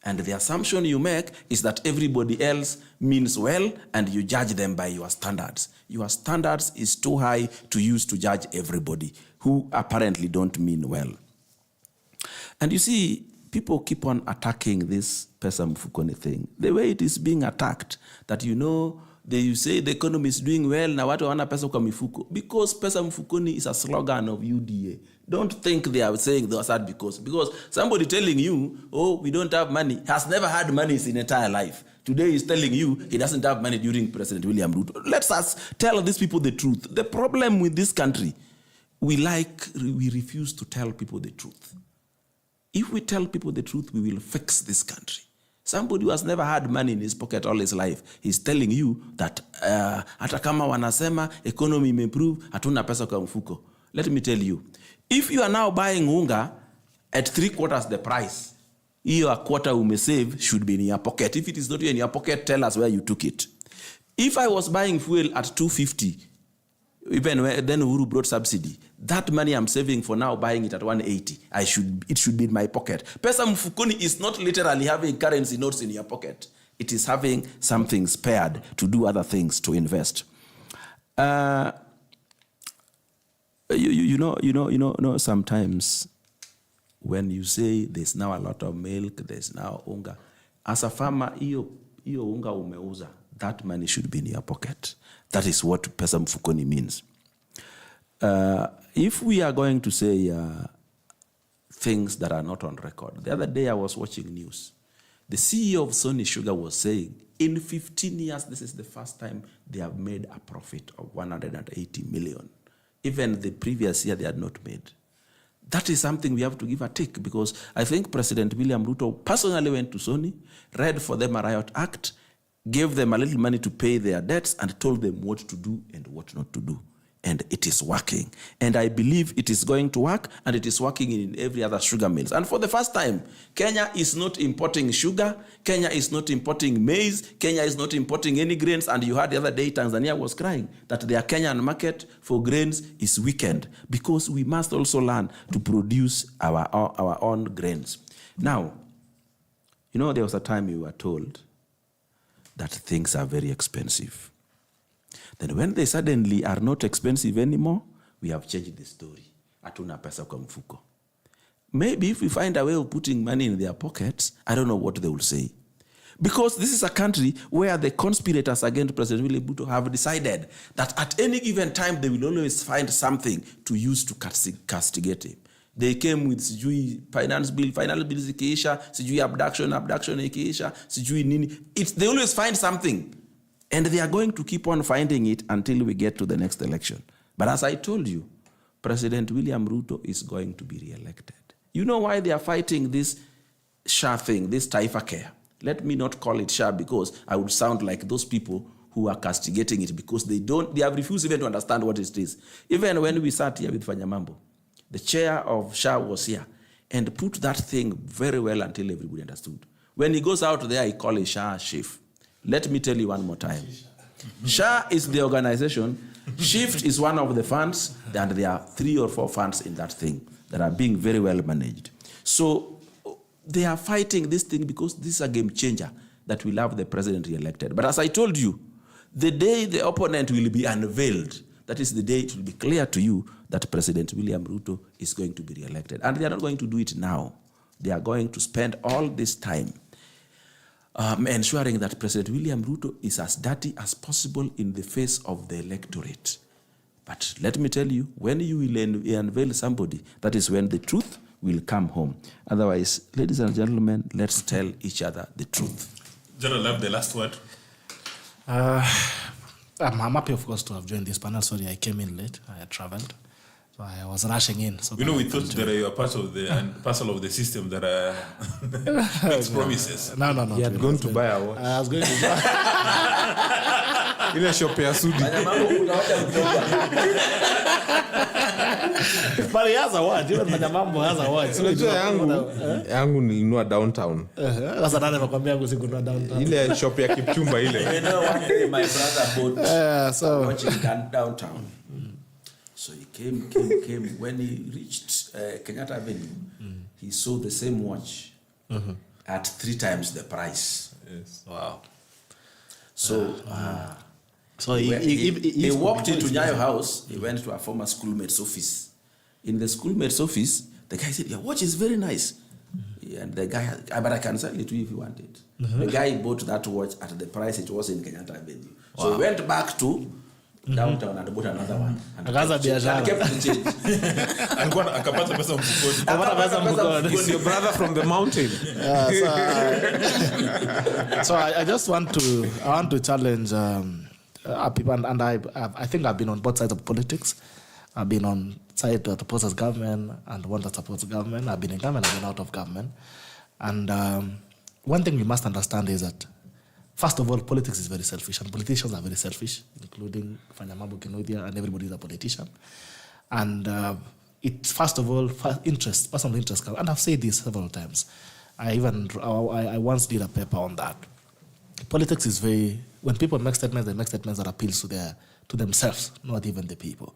And the assumption you make is that everybody else means well, and you judge them by your standards. Your standards is too high to use to judge everybody who apparently don't mean well. And you see, people keep on attacking this pesa mfukoni thing. The way it is being attacked, that you say the economy is doing well, na watu wana pesa kwa mifuko. Because pesa mfukoni is a slogan of UDA. Don't think they are saying they are sad because somebody telling you, oh, we don't have money, has never had money his entire life. Today he's telling you he doesn't have money during President William Ruto. Let us tell these people the truth. The problem with this country, we refuse to tell people the truth. If we tell people the truth, we will fix this country. Somebody who has never had money in his pocket all his life, he's telling you that hata kama wanasema economy improve, hatuna pesa kwa mfuko. Let me tell you, if you are now buying unga at 3/4 the price, your quarter save should be in your pocket. If it is not in your pocket, tell us where you took it. If I was buying fuel at 250, even then Uhuru brought subsidy, that money I'm saving for now buying it at 180, it should be in my pocket. Pesa mfukoni is not literally having currency notes in your pocket. It is having something spared to do other things, to invest. Sometimes when you say there's now a lot of milk, there's now unga, as a farmer, iyo unga umeuza, that money should be in your pocket. That is what pesa mfukoni means. If we are going to say things that are not on record, the other day I was watching news. The CEO of Sony Sugar was saying, in 15 years, this is the first time they have made a profit of 180 million. Even the previous year, they had not made. That is something we have to give a tick, because I think President William Ruto personally went to Sony, read for them a riot act, gave them a little money to pay their debts, and told them what to do and what not to do. And it is working. And I believe it is going to work, and it is working in every other sugar mills. And for the first time, Kenya is not importing sugar, Kenya is not importing maize, Kenya is not importing any grains. And you heard the other day, Tanzania was crying that their Kenyan market for grains is weakened, because we must also learn to produce our own grains. Now, there was a time you were told that things are very expensive. Then when they suddenly are not expensive anymore, we have changed the story. Hatuna pesa kwa mfuko. Maybe if we find a way of putting money in their pockets, I don't know what they will say. Because this is a country where the conspirators against President William Ruto have decided that at any given time they will always find something to use to castigate him. They came with sijui finance bill zikiisha, sijui abduction ikiisha, sijui nini. They always find something. And they are going to keep on finding it until we get to the next election. But as I told you, President William Ruto is going to be re-elected. You know why they are fighting this SHA thing, this Taifa Care? Let me not call it SHA, because I would sound like those people who are castigating it, because they have refused even to understand what it is. Even when we sat here with Fanya Mambo, the chair of SHA was here and put that thing very well until everybody understood. When he goes out there, he calls it SHA chief. Let me tell you one more time. SHA is the organization. Shift is one of the funds, and there are 3 or 4 funds in that thing that are being very well managed. So they are fighting this thing because this is a game changer. that we'll have the president re-elected. But as I told you, the day the opponent will be unveiled, that is the day it will be clear to you that President William Ruto is going to be re-elected. And they are not going to do it now. They are going to spend all this time ensuring that President William Ruto is as dirty as possible in the face of the electorate. But let me tell you, when you will unveil somebody, that is when the truth will come home. Otherwise, ladies and gentlemen, let's tell each other the truth. Gerald, have the last word. I'm happy, of course, to have joined this panel. Sorry, I came in late. I had traveled. So I was rushing in. So we thought that you are part of the and parcel of the system that makes promises. No. He had gone to buy a watch. I was going to buy. Ile shop ya Sudi. But he has a watch. Even Mambo has a watch. Unajua yangu nilinunua downtown. Sasa nani amekwambia yangu sikununua downtown? Ile shop ya Kipchumba ile. You know, one day my brother bought watching downtown. So he came. When he reached Kenyatta Avenue, he saw the same watch at 3 times the price. Yes. Wow. So, he walked into Nyayo House. He went to a former schoolmate's office. In the schoolmate's office, the guy said, "Your watch is very nice." And the guy, but I can sell it to you if you want it. The guy bought that watch at the price it was in Kenyatta Avenue. So he went back to downtown and bought another one. And kept the change. Alikuwa akapata pesa mfukoni. It's your brother from the mountain. So I just want to challenge people, and I think I've been on both sides of politics. I've been on side that opposes government and one that supports government. I've been in government, I've been out of government. And one thing we must understand is that, first of all, politics is very selfish, and politicians are very selfish, including Fanya, Mambo, Kinuthia, and everybody is a politician. And it's, first of all, personal interest. And I've said this several times. I once did a paper on that. Politics is when people make statements, they make statements that appeals to themselves, not even the people.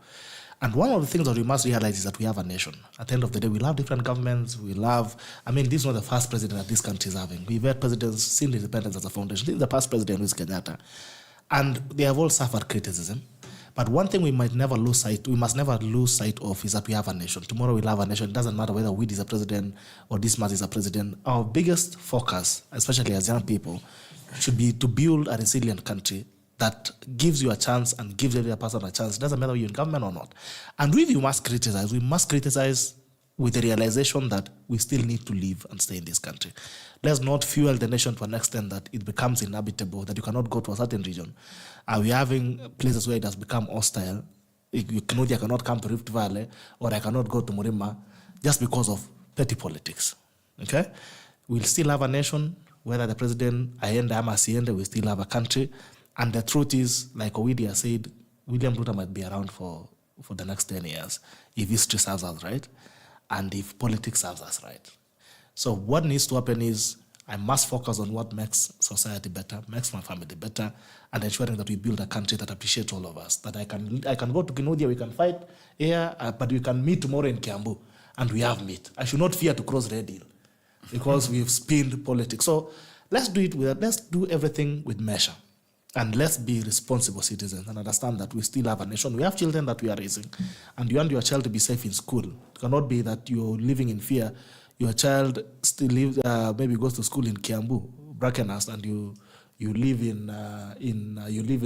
And one of the things that we must realize is that we have a nation. At the end of the day, we love different governments. This is not the first president that this country is having. We've had presidents since independence as a foundation. This is the past president, is Kenyatta. And they have all suffered criticism. But one thing we must never lose sight of is that we have a nation. Tomorrow we'll have a nation. It doesn't matter whether Owidi is a president or Dismus is a president. Our biggest focus, especially as young people, should be to build a resilient country that gives you a chance and gives every person a chance. It doesn't matter whether you're in government or not. And we must criticize with the realization that we still need to live and stay in this country. Let's not fuel the nation to an extent that it becomes inhabitable, that you cannot go to a certain region. We're having places where it has become hostile. Kinuthia cannot come to Rift Valley, or I cannot go to Murima, just because of petty politics. Okay? We'll still have a nation, whether the president aende ama asiende, we still have a country. And the truth is, like Owidi has said, William Ruto might be around for the next 10 years if history serves us right and if politics serves us right. So what needs to happen is I must focus on what makes society better, makes my family better, and ensuring that we build a country that appreciates all of us. That I can go to Kinuthia, we can fight here, but we can meet tomorrow in Kiambu, and we have meet. I should not fear to cross Red Hill because we've spinned politics. So let's do everything with measure. And let's be responsible citizens and understand that we still have a nation. We have children that we are raising. And you want your child to be safe in school. It cannot be that you're living in fear. Your child still maybe goes to school in Kiambu, Brackenhurst, and you live in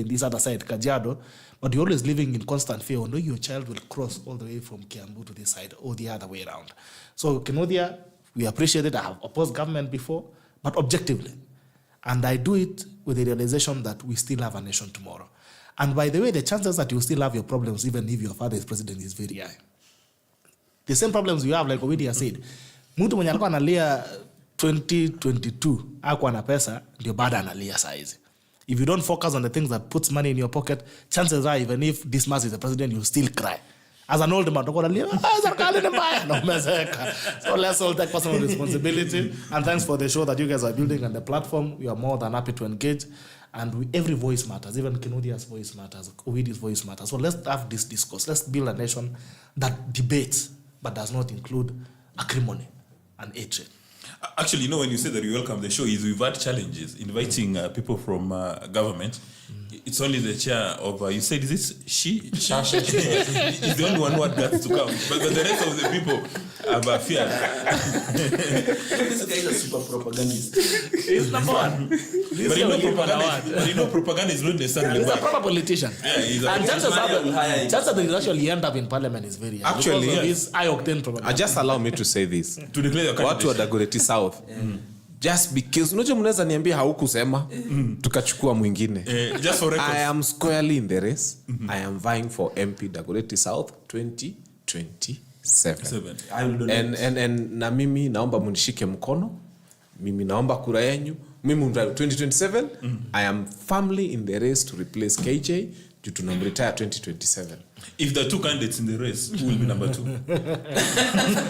this other side, Kajiado, but you're always living in constant fear. Or no, your child will cross all the way from Kiambu to this side or the other way around. So Kinuthia, we appreciate it. I have opposed government before, but objectively. And I do it with the realization that we still have a nation tomorrow. And by the way, the chances that you still have your problems, even if your father is president, is very high. The same problems you have, like Owidi has said, mtu mwenye alikuwa analia 2022, hakuwa na pesa, ndio bado analia saizi. If you don't focus on the things that puts money in your pocket, chances are, even if Dismus is the president, you'll still cry. As an old man, so let's all take personal responsibility. And thanks for the show that you guys are building and the platform. We are more than happy to engage. And every voice matters. Even Kinuthia's voice matters. Owidi's voice matters. So let's have this discourse. Let's build a nation that debates but does not include acrimony and hatred. Actually, when you say that you welcome the show, we've had challenges inviting people from government. It's only the chair of, you said, is this she? He's the only one who had guts to come. But the rest of the people have feared. This guy is a super propagandist. He's number one. But propaganda is not necessarily He's a proper politician. Yeah, he's a and chances that he actually end up in parliament is very high. Actually, because of his high-octane propaganda. Just allow me to say this. To declare your Watu wa Dagoretti South. Just because unajua mnaweza niambia haukusema tukachukua mwingine. Just for records. I am squarely in the race. I am vying for MP Dagoretti South 2027. And na mimi naomba munishike mkono. Mimi naomba kura yenu. Mimi 2027 I am firmly in the race to replace KJ due to retire 2027. If there are two candidates in the race, who will be number 2?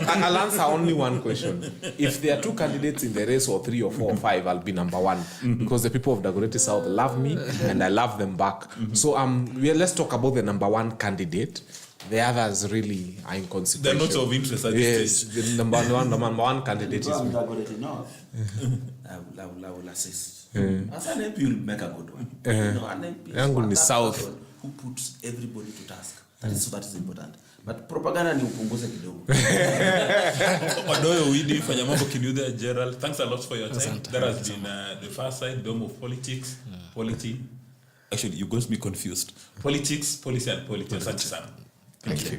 I'll answer only one question. If there are 2 candidates in the race, or 3 or 4 or 5, I'll be number 1 because the people of Dagoretti South love me and I love them back. So let's talk about the number 1 candidate. The others really are in consideration. They're not of interest at this stage. The number one candidate is me. Dagoretti North. I will assist. As an MP, you'll make a good one. An MP is South. Who puts everybody to task. That is important. But propaganda ni upunguze kidogo. Odoyo Owidi, Fanya, Mambo, Kinuthia, Gerald, thanks a lot for your time. That has been the far side, dome of politics, polity. Actually, you got me confused. Politics, policy, and politics. Thank you.